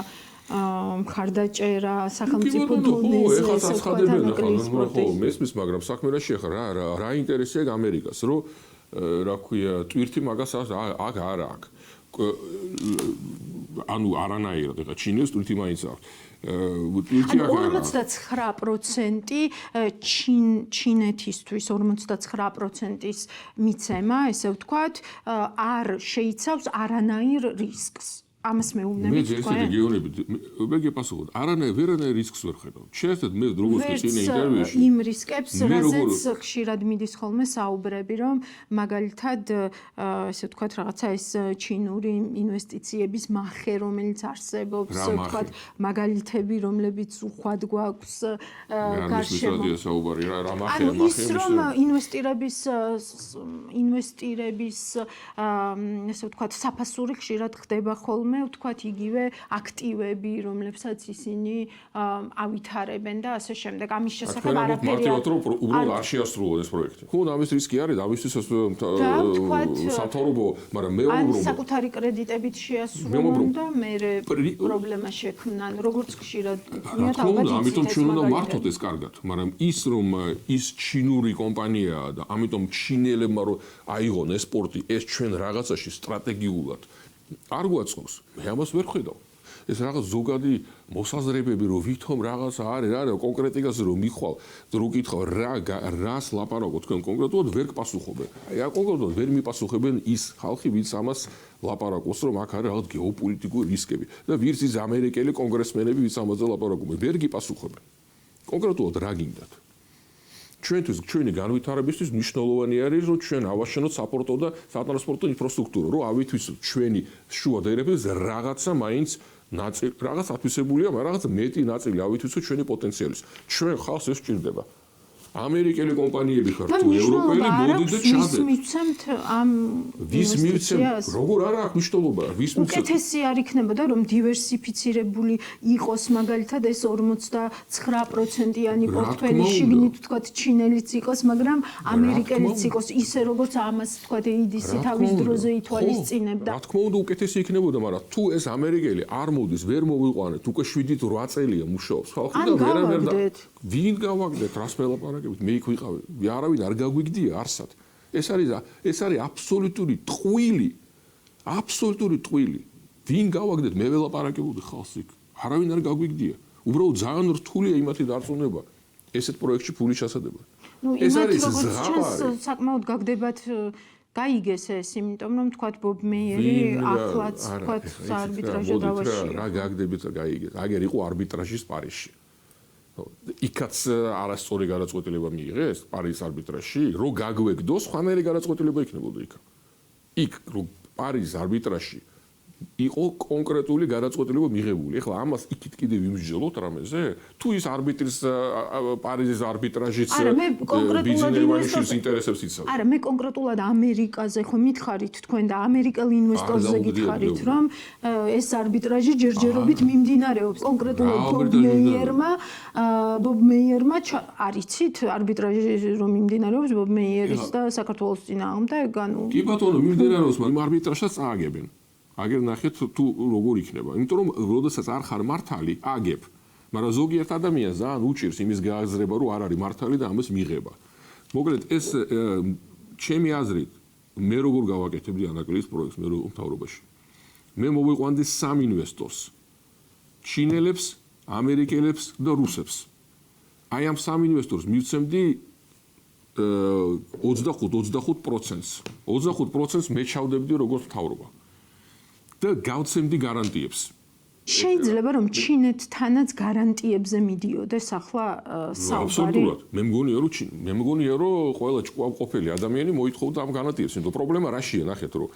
მხარდაჭერა, სახელმწიფო დონეზე, ესე ვთქვათ, ანაკლიის პორტში. მესმის, მაგრამ საქმე რა შეეხება, რა ინტერესია ამერიკას, რომ რა ქვია, ტვირთი მაგას აქ არა აქვს. ანუ არანაირად ეხა ჩინეთს ტვირთი მაინც აქვს. ანუ 49% ჩინეთისთვის 49%-ის მიცემა, ესე ვთქვათ, არ შეიცავს არანაირ რისკს. ამას მეუბნებით თქვენ? მე ეს რეგიონები მე გეპასუხოთ. ვერანაირ რისკს ვერ ხედავ. შეერთეთ მე როგორც წინა ინტერვიუში იმ რისკებს, რაზეც ხშირად მიდის ხოლმე საუბრები, რომ მაგალითად ესე ვთქვათ, რაღაცა ეს ჩინური ინვესტიციების მახე, რომელიც არსებობს, ვთქვათ, მაგალითები, რომლებიც უხვად გვაქვს გარშემო. რა მახეა, ის რომ ინვესტირების ესე ვთქვათ, საფასური ხშირად ხდება ხოლმე ხოლმე ვთქვათ იგივე აქტივები, რომლებსაც ისინი ავითარებენ და ასე შემდეგ. ამის შესახებ არაფერი მარტივად რომ უბრალოდ არ შეასრულო ეს პროექტი. ხო, ამის რისკი არის, ამისთვის სამთავრობო, მაგრამ მეუბნებო საკუთარი კრედიტებით შეასრულონ და მე პრობლემა შექმნან, როგორც ხშირად გქონიათ ალბათ. ამიტომ ჩვენ უნდა მართოთ ეს კარგად, მაგრამ ის რომ ის ჩინური კომპანიაა და ამიტომ ჩინელებმა რომ აიღონ ეს სპორტი, ეს ჩვენ რაღაცაში სტრატეგიულად არ გვაწყობს. მე ამას ვერ ხედავ. ეს რაღაც ზოგადი მოსაზრებები რომ ვითომ რაღაცა არის რა კონკრეტიკაზე რომ მიხვალ რომ გითხავ რას ლაპარაკობ თქვენ კონკრეტულად ვერ გპასუხობენ. აი კონკრეტულად ვერ მიპასუხებენ ის ხალხი ვინც ამას ლაპარაკობს რომ აქ არის რაღაც გეოპოლიტიკური რისკები და ვირც ის ამერიკელი კონგრესმენები ვინც ამაზე ლაპარაკობენ ვერ გიპასუხებენ. კონკრეტულად რა გინდათ? ჩვენთვის ჩვენი განვითარებისთვის მნიშვნელოვანი არის რომ ჩვენ ავაშენოთ საპორტო და სატრანსპორტო ინფრასტრუქტურა რომ ავითვისოთ ჩვენი შუა დაერების რაღაცა მაინც ნაწილი რაღაც ათვისებულია, მაგრამ რაღაც მეტი ნაწილი ავითვისოთ ჩვენი პოტენციალის. ჩვენ ხალხს ეს სჭირდება. ამერიკელი კომპანიები ხარ თუ ევროპელი მოდი და ჩადე. ვის მივცემ? როგორ არა აქვს მნიშვნელობა? ვის მივცემ? უკეთესი არ იქნებოდა რომ დივერსიფიცირებული იყოს მაგალითად ეს 49%-იანი პორტფელი შიგნით ვთქვათ ჩინელიც იყოს, მაგრამ ამერიკელიც იყოს ისე როგორც ამას ვთქვათ EIDC თავის დროზე ითვალისწინებდა. რა თქმა უნდა უკეთესი იქნებოდა, მაგრამ თუ ეს ამერიკელი არ მოდის, ვერ მოვიყვანეთ, უკვე 7-8 წელია მუშაობს ხალხი და ვერანაირ და ვინ გავაგდეთ რას მელაპარაკებთ? მე იქ ვიყავი. არავინ არ გაგვიგდია არსად. ეს არის აბსოლუტური ტყვილი. აბსოლუტური ტყვილი. ვინ გავაგდეთ მე ველაპარაკებოდი ხალხს იქ. არავინ არ გაგვიგდია. უბრალოდ ძალიან რთულია იმათი დარწმუნება ესეთ პროექტში ფული ჩასადება. ეს არის ზღაპარი. საკმაოდ გაგდებათ გაიგეს ეს, იმიტომ რომ თქვათ ბობ მეიერი ახლაც თქვათ საარბიტრაჟო დავაში. რა გაგდებით და გაიგეს. აგერ იყო არბიტრაჟის პარიზში. იქაც არასწორი გადაწყვეტილება მიიღეს პარიზის არბიტრაჟში, რომ გაგვეგდოს სხვანაირი გადაწყვეტილება იქნებოდა იქ. იქ რომ პარიზის არბიტრაჟში იყო კონკრეტული გადაწყვეტილება მიღებული. ეხლა ამას იქით კიდე ვიმსჯელოთ რამეზე? თუ ის არბიტრის პარიზის არბიტრაჟიც ბიზნესის ინტერესებს იცავს. არა, მე კონკრეტულად ამერიკაზე ხო მითხარით თქვენ და ამერიკელ ინვესტორზე გითხარით, რომ ეს არბიტრაჟი ჯერჯერობით მიმდინარეობს. კონკრეტულად ბობ მეიერმა არიცით არბიტრაჟი რომ მიმდინარეობს ბობ მეიერის და საქართველოს წინააღმდეგ, ანუ კი ბატონო, მიმდინარეობს, მაგრამ არბიტრაჟსაც წააგებენ. აგერ ნახეთ თუ როგორ იქნება. იმიტომ რომ როდესაც არ ხარ მართალი, აგებ. მაგრამ ზოგიერთ ადამიანს ძალიან უჭირს იმის გააზრება, რომ არ არის მართალი და ამას მიიღება. მოკლედ ეს ჩემი აზრით მე როგორ გავაკეთებდი ანაკლის პროექტს მე როგორ მთავრობაში. მე მოვიყვანდი 3 ინვესტორს. ჩინელებს, ამერიკელებს და რუსებს. აი ამ 3 ინვესტორს მივცემდი 25%-ს. 25%-ს მე ჩავდებდი როგორც მთავრობა. და გავცემდი გარანტიებს. შეიძლება რომ ჩინეთთანაც გარანტიებზე მიდიოდეს ახლა საუბარი. აბსოლუტურად. მე მგონია რომ ყველა ჭკუავყოფილი ადამიანი მოითხოვდა ამ გარანტიებს. იმიტომ პრობლემა რაშია, ნახეთ რომ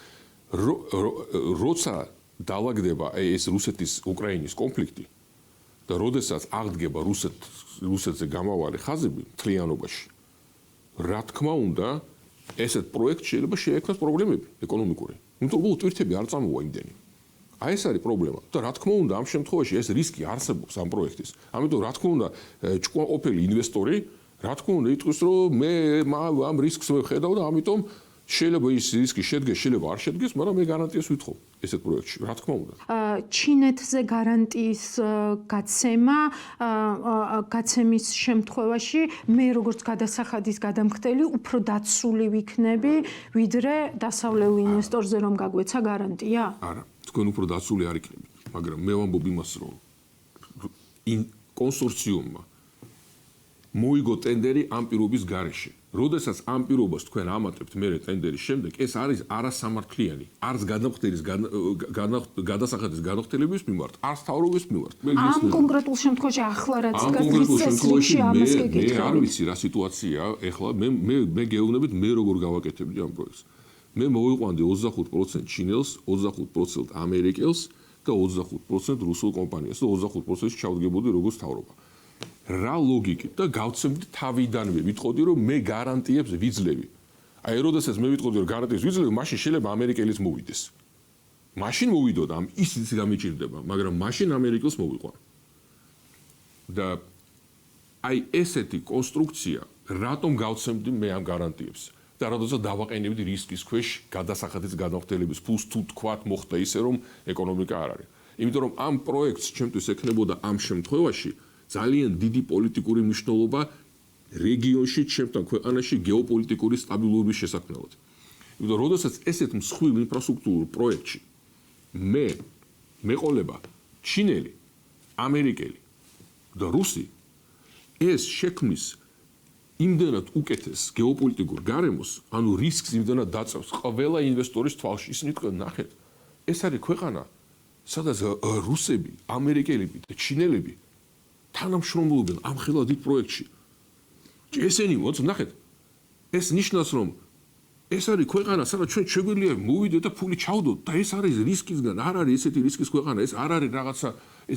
როცა დავაგდება ეს რუსეთის უკრაინის კონფლიქტი და როდესაც აღდგება რუსეთზე გამავალი ხაზები მთლიანობაში, რა თქმა უნდა, ესეთ პროექტ შეიძლება შეექმნას პრობლემები ეკონომიკური. იმიტომ რომ ტვირთები არ წამოვა იმდენი. აი ეს არის პრობლემა. და რა თქმა უნდა, ამ შემთხვევაში ეს რისკი არსებობს ამ პროექტის. ამიტომ რა თქმა უნდა, ჭკუაყოფილი ინვესტორი, რა თქმა უნდა, იტყვის, რომ მე ამ რისკს ვხედავ და ამიტომ შეიძლება ის რისკი შედგეს, შეიძლება არ შედგეს, მაგრამ მე გარანტიას ვითხოვ ესეთ პროექტში. რა თქმა უნდა. ჩინეთზე გარანტიის გაცემის შემთხვევაში მე როგორც გადასახადის გადამხდელი უფრო დაცული ვიქნები, ვიდრე დასავლელ ინვესტორზე რომ გაგვეცა გარანტია? არა, თქვენ უფრო დაცული არ იქნებით, მაგრამ მე ვამბობ იმას, რომ კონსორციუმმა მოიგო ტენდერი ამ პირობის გარეშე. როდესაც ამ პირობას თქვენ ამატებთ მერე ტენდერის შემდეგ, ეს არის არასამართლიანი, არც გადასახადის განხორციელების მიმართ, არც თავრობის მიმართ. ამ კონკრეტულ შემთხვევაში ახლა რაც გასწრებში ამას გეკითხებით. მე არ ვიცი რა სიტუაცია, ეხლა მე გეუბნებით მე როგორ გავაკეთებდი ამ პროექტს. მე მოვიყვანდი 25% ჩინელს, 25% ამერიკელს და 25% რუსულ კომპანიას და 25%-ში ჩავდგებოდი როგორც თავრობა. რა ლოგიკით და გავცემდი თავიდანვე, ვიტყოდი რომ მე გარანტიებს ვიძლევი. აი, როდესაც მე ვიტყოდი რომ გარანტიებს ვიძლევი, მაშინ შეიძლება ამერიკელიც მოვიდეს. მაშინ მოვიდოდა ამ ისიც გამიჭირდება, მაგრამ მაშინ ამერიკელს მოვიყვან. და აი ესეთი კონსტრუქცია რატომ გავცემდი მე ამ გარანტიებს? და როდესაც დავაყენებდი რისკის ქვეშ გადასახადის განახორციელების ფულს თუ თქვათ მოხდა ისე რომ ეკონომიკა არ არის. იმიტომ რომ ამ პროექტს ჩემთვის ექნებოდა ამ შემთხვევაში ძალიან დიდი პოლიტიკური მნიშვნელობა რეგიონში, ჩემთან ქვეყანაში გეოპოლიტიკური სტაბილურობის შესაქმნელად. იმიტომ რომ როდესაც ესეთ მსხვილ ინფრასტრუქტურულ პროექტში მე მეყოლება ჩინელი, ამერიკელი და რუსი ეს შექმნის იმდენად უკეთეს გეოპოლიტიკურ გარემოს, ანუ რისკს იმდენად დაწევს ყველა ინვესტორის თვალში. ისინი თქვენ ნახეთ, ეს არის ქვეყანა, სადაც რუსები, ამერიკელები და ჩინელები თანამშრომლობენ ამ ხელა დიდ პროექტში. ესენი ნახეთ, ეს ნიშნავს, რომ ეს არის ქვეყანა, სადაც ჩვენ შეგვიძლია მოვიდეთ და ფული ჩავდოთ და ეს არის რისკისგან, არ არის ესეთი რისკის ქვეყანა, ეს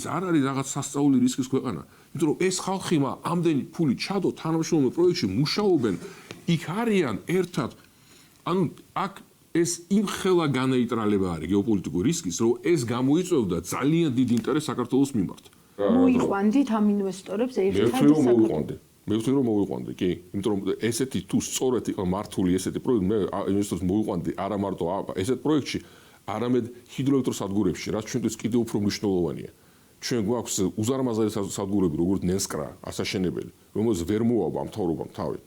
არ არის რაღაც სასწაული რისკის ქვეყანა. იმიტომ რომ ეს ხალხი ამდენი ფული ჩადო თანამშრომლობ პროექტში მუშაობენ, იქ არიან ერთად. ანუ აქ ეს იმხელა განეიტრალება არის გეოპოლიტიკური რისკის, რომ ეს გამოიწვევდა ძალიან დიდ ინტერესს საქართველოს მიმართ. მოიყვანდით ამ ინვესტორებს ერთად საქართველოს. მე ვთქვი რომ მოვიყვანდი, კი, იმიტომ რომ ესეთი თუ სწორედ იყო მართული ესეთი პროექტი, მე ინვესტორს მოვიყვანდი არა მარტო ესეთ პროექტში, არამედ ჰიდროელექტროსადგურებში, რაც ჩვენთვის კიდევ უფრო მნიშვნელოვანია. ჩვენ გვაქვს უზარმაზარი სადგურები, როგორც ნენსკრა, ასაშენებელი, რომელსაც ვერ მოავა მთავრობამ თავი.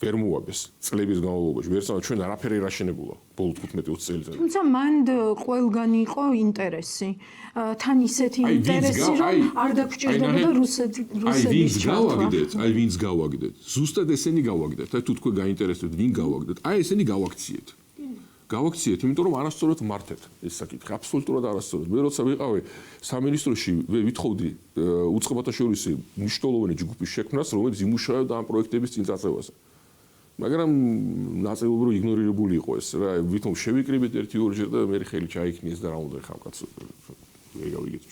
ვერ მოაბეს წლების განმავლობაში. ჩვენ არაფერი არ აშენებულა ბოლო 15-20 წელიწადში. თუმცა მან ყველგან იყო ინტერესი. თან ისეთი ინტერესი, რომ არ დაგჭირდებოდა რუსეთი. ვინც გავაგდეთ. ზუსტად ესენი გავაგდეთ. აი თუ თქვენ გაინტერესდებთ, ვინ გავაგდეთ? აი ესენი გავაქციეთ. გავაქციეთ, იმიტომ რომ არასწორად მართეთ ეს საკითხი, აბსოლუტურად არასწორად. მე როცა ვიყავი სამინისტროში, ვითხოვდი უწყებათა შორის მნიშვნელოვანი ჯგუფის შექმნას, რომელიც იმუშავებდა ამ პროექტების წინ წაწევაზე. მაგრამ ნაწილობრივ იგნორირებული იყო ეს რა, ვითომ შევიკრიბეთ 1-2 და მე ხელი ჩაიქნიეს და რა უნდა ხარ კაცო. ეგავიგეთ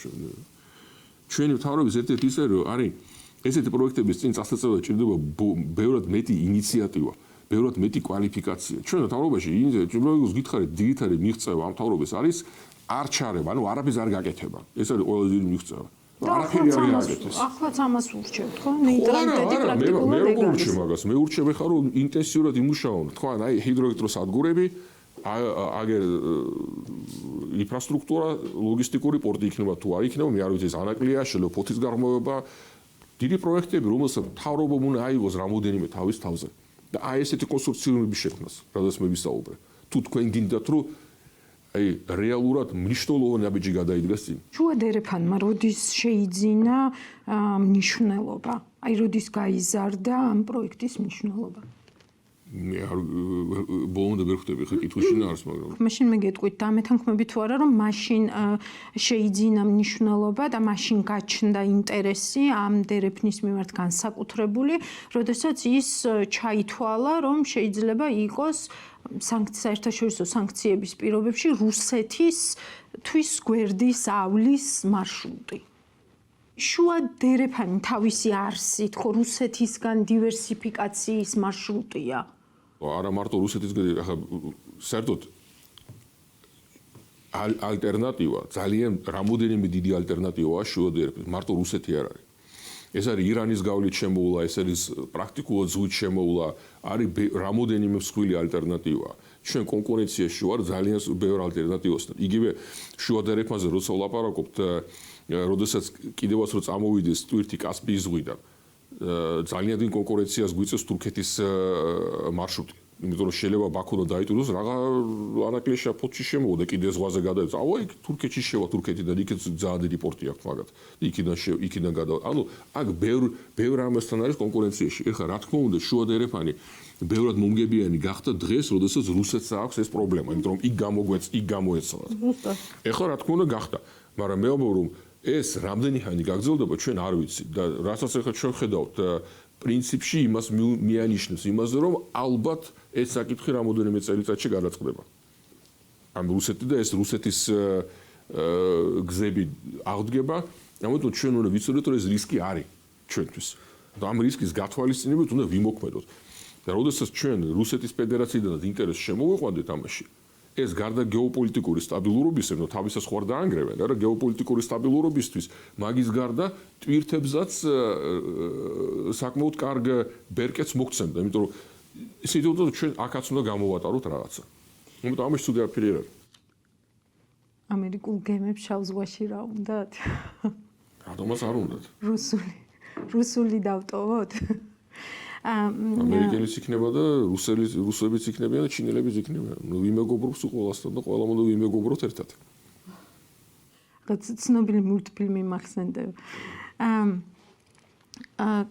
ჩვენი მთავრობის ერთ-ერთი ისე რომ არის ესეთი პროექტების წინ წასაწევა ჭირდება ბევრად მეტი ინიციატივა. ბევრად მეტი კვალიფიკაცია. ჩვენ მთავრობაში ჯერჯერობით გითხარით დიგიტალი მიღწევა ამ მთავრობის არის არ ჩარება, ანუ არაფერს არ გაკეთება. ეს არის ყველაზე დიდი მიღწევა. არაფერი არ გააკეთეს. ახლაც ამას ურჩევთ, ხო? ნეიტრალიტეტი პრაქტიკულად მე როგორ ურჩევ მაგას? მე ურჩევ ხარ რომ ინტენსიურად იმუშაონ. თქვა აი ჰიდროელექტროსადგურები, აგერ ინფრასტრუქტურა, ლოგისტიკური პორტი იქნება თუ არ იქნება, მე არ ვიცი ეს ანაკლია, შეიძლება ფოთის გარმოვება, დიდი პროექტები, რომელსაც მთავრობამ უნდა აიღოს რამოდენიმე თავის თავზე. და აი ესეთი კონსტრუქციები შექმნას, რადგან მე ვისაუბრე. თუ თქვენ გინდათ რომ აი რეალურად მნიშვნელოვანი აბიჯი გადაიდგას წინ. შუად ერეფანმა როდის შეიძინა მნიშვნელობა? აი როდის გაიზარდა ამ პროექტის მნიშვნელობა? მე ბოლომდე ვერ ხვდები ხა კითხვაში ნარს, მაგრამ მაშინ მე გეტყვით და ამეთანხმები თუ არა რომ მაშინ შეიძინა მნიშვნელობა და მაშინ გაჩნდა ინტერესი ამ დერეფნის მიმართ განსაკუთრებული, როდესაც ის ჩაითვალა რომ შეიძლება იყოს საერთაშორისო სანქციების პირობებში რუსეთისთვის გვერდის ავლის მარშრუტი. შუა დერეფანი თავისი არსით ხო რუსეთისგან დივერსიფიკაციის მარშრუტია. არა მარტო რუსეთისგან, ახლა საერთოდ ალტერნატივა, ძალიან რამოდენიმე დიდი ალტერნატივაა შუა დერეფნის, მარტო რუსეთი არ არის. ეს არის ირანის გავლით შემოულა, ეს არის პრაქტიკულად ზღვით შემოულა, არის რამოდენიმე მსხვილი ალტერნატივა. ჩვენ კონკურენციაში ვარ ძალიან ბევრ ალტერნატივასთან. იგივე შუა დერეფანზე როცა ვლაპარაკობთ, როდესაც კიდევაც რო წამოვიდეს ტვირთი კასპიის ზღვიდან, ძალიან დიდ კონკურენციას გვიწევს თურქეთის მარშრუტი. იმიტომ რომ შეიძლება ბაქოდან დაიტვიროს რაღა ანაკლია ფოთში შემოვიდა კიდე ზღვაზე გადაეცა. აუ იქ თურქეთში შევა თურქეთიდან იქ ძალიან დიდი პორტი აქვს მაგათ. იქიდან გადა. ანუ აქ ბევრ ამასთან არის კონკურენციაში. ეხლა რა თქმა უნდა შუა დერეფანი ბევრად მომგებიანი გახდა დღეს, როდესაც რუსეთს აქვს ეს პრობლემა, იმიტომ რომ იქ გამოეცალა. ეხლა რა თქმა უნდა გახდა, მაგრამ მე ვამბობ რომ ეს რამდენი ხანი გაგრძელდება ჩვენ არ ვიცით და რასაც ახლა ჩვენ ხედავთ პრინციპში იმას მიანიშნებს იმაზე რომ ალბათ ეს საკითხი რამოდენიმე წელიწადში გადაწყდება. ამ რუსეთი და ეს რუსეთის გზები აღდგება, ამიტომ ჩვენ უნდა ვიცოდეთ რომ ეს რისკი არის ჩვენთვის. და ამ რისკის გათვალისწინებით უნდა ვიმოქმედოთ. და როდესაც ჩვენ რუსეთის ფედერაციიდან ინტერესს შემოვიყვანდეთ ამაში, ეს გარდა გეოპოლიტიკური სტაბილურობისა, ნუ თავისას ხوار დაანგრევენ, რა გეოპოლიტიკური სტაბილურობისთვის, მაგის გარდა ტვირთებსაც საკმაოდ კარგ ბერკეტს მოგცემდა, იმიტომ რომ ისე თვითონ ჩვენ აქაც უნდა გამოვატაროთ რაღაცა. იმიტომ ამაში ცუდი არაფერი არ არის. ამერიკულ გემებს შავ ზღვაში რა უნდათ? რატომაც არ უნდათ? რუსული დავტოვოთ? ამერიკელიც იქნება და რუსებიც იქნებიან და ჩინელებიც იქნებიან. ნუ ვიმეგობრობს ყველასთან და ყველამ უნდა ვიმეგობროთ ერთად. რაც ცნობილი მულტფილმი მახსენდება.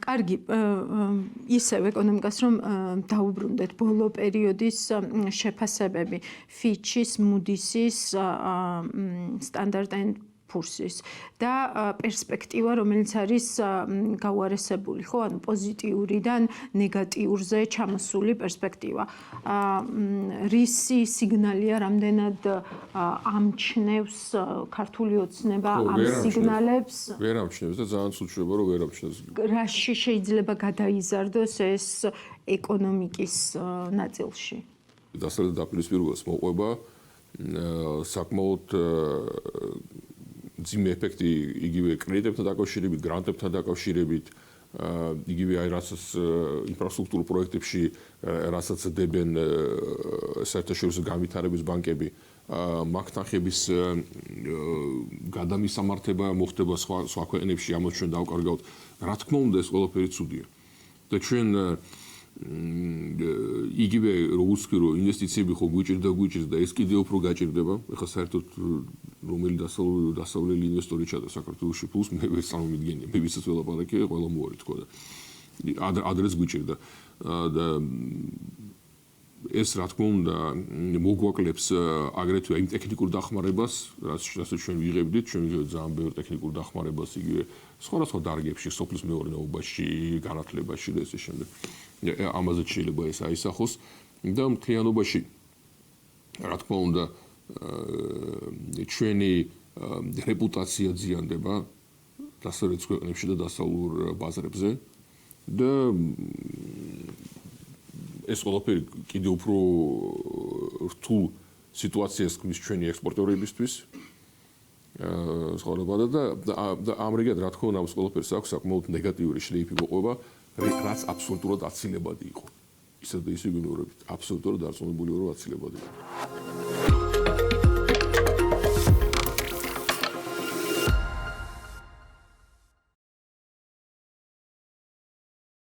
კარგი, ისევ ეკონომიკას რომ დაუბრუნდეთ ბოლო პერიოდის შეფასებები Fitch-ის, Moody's-ის, Standard & Poor's-ის და პერსპექტივა, რომელიც არის გაუარესებული, ხო, ანუ პოზიტიურიდან ნეგატიურზე ჩამოსული პერსპექტივა. რისი სიგნალია, რამდენად ამჩნევს ქართული ოცნება ამ სიგნალებს? ვერ ამჩნევს და ძალიან ცუდ შეიძლება რომ ვერ ამჩნევს. რაში შეიძლება გადაიზარდოს ეს ეკონომიკის ნაწილში? დასავლეთ დაპირისპირებას მოყვება საკმაოდ ძიმე ეფექტი იგივე კრედიტებთან დაკავშირებით, გრანტებთან დაკავშირებით, იგივე აი რასაც ინფრასტრუქტურულ პროექტებში რასაც დებენ საერთაშორისო განვითარების ბანკები, მაგთანხების გადამისამართება მოხდება სხვა ქვეყნებში, ამას ჩვენ დავკარგავთ. რა თქმა უნდა, ეს ყველაფერი ცუდია. და ჩვენ იგივე როგორც კი რომ ინვესტიციები ხო გვიჭირდა ეს კიდევ უფრო გაჭირდება. ეხლა საერთოდ რომელი დასავლელი ინვესტორი ჩადა საქართველოში ფულს მე ვერ წარმომიდგენია. მე ვისაც ველაპარაკე, ყველა მოარი თქო და ადრეს გვიჭირდა. და ეს რა თქმა უნდა მოგვაკლებს აგრეთვე იმ ტექნიკურ დახმარებას, რაც ჩვენ ვიღებდით, ჩვენ ვიღებთ ძალიან ბევრ ტექნიკურ დახმარებას იგივე სხვადასხვა დარგებში, სოფლის მეურნეობაში, განათლებაში და ესე შემდეგ. ამაზე შეიძლება ეს აისახოს და მთლიანობაში რა თქმა უნდა ჩვენი რეპუტაცია ზიანდება დასავლეთ ქვეყნებში და დასავლურ ბაზრებზე და ეს ყველაფერი კიდევ უფრო რთულ სიტუაციას ქმნის ჩვენი ექსპორტიორებისთვის. სხვადასხვა და ამრიგად რა თქმა უნდა ამ ყველაფერს აქვს საკმაოდ ნეგატიური შლეიფი მოყვება, რაც აბსოლუტურად აცილებადი იყო. ისე და ისე გინურებით, აბსოლუტურად დარწმუნებული ვარ, რომ აცილებადი იყო.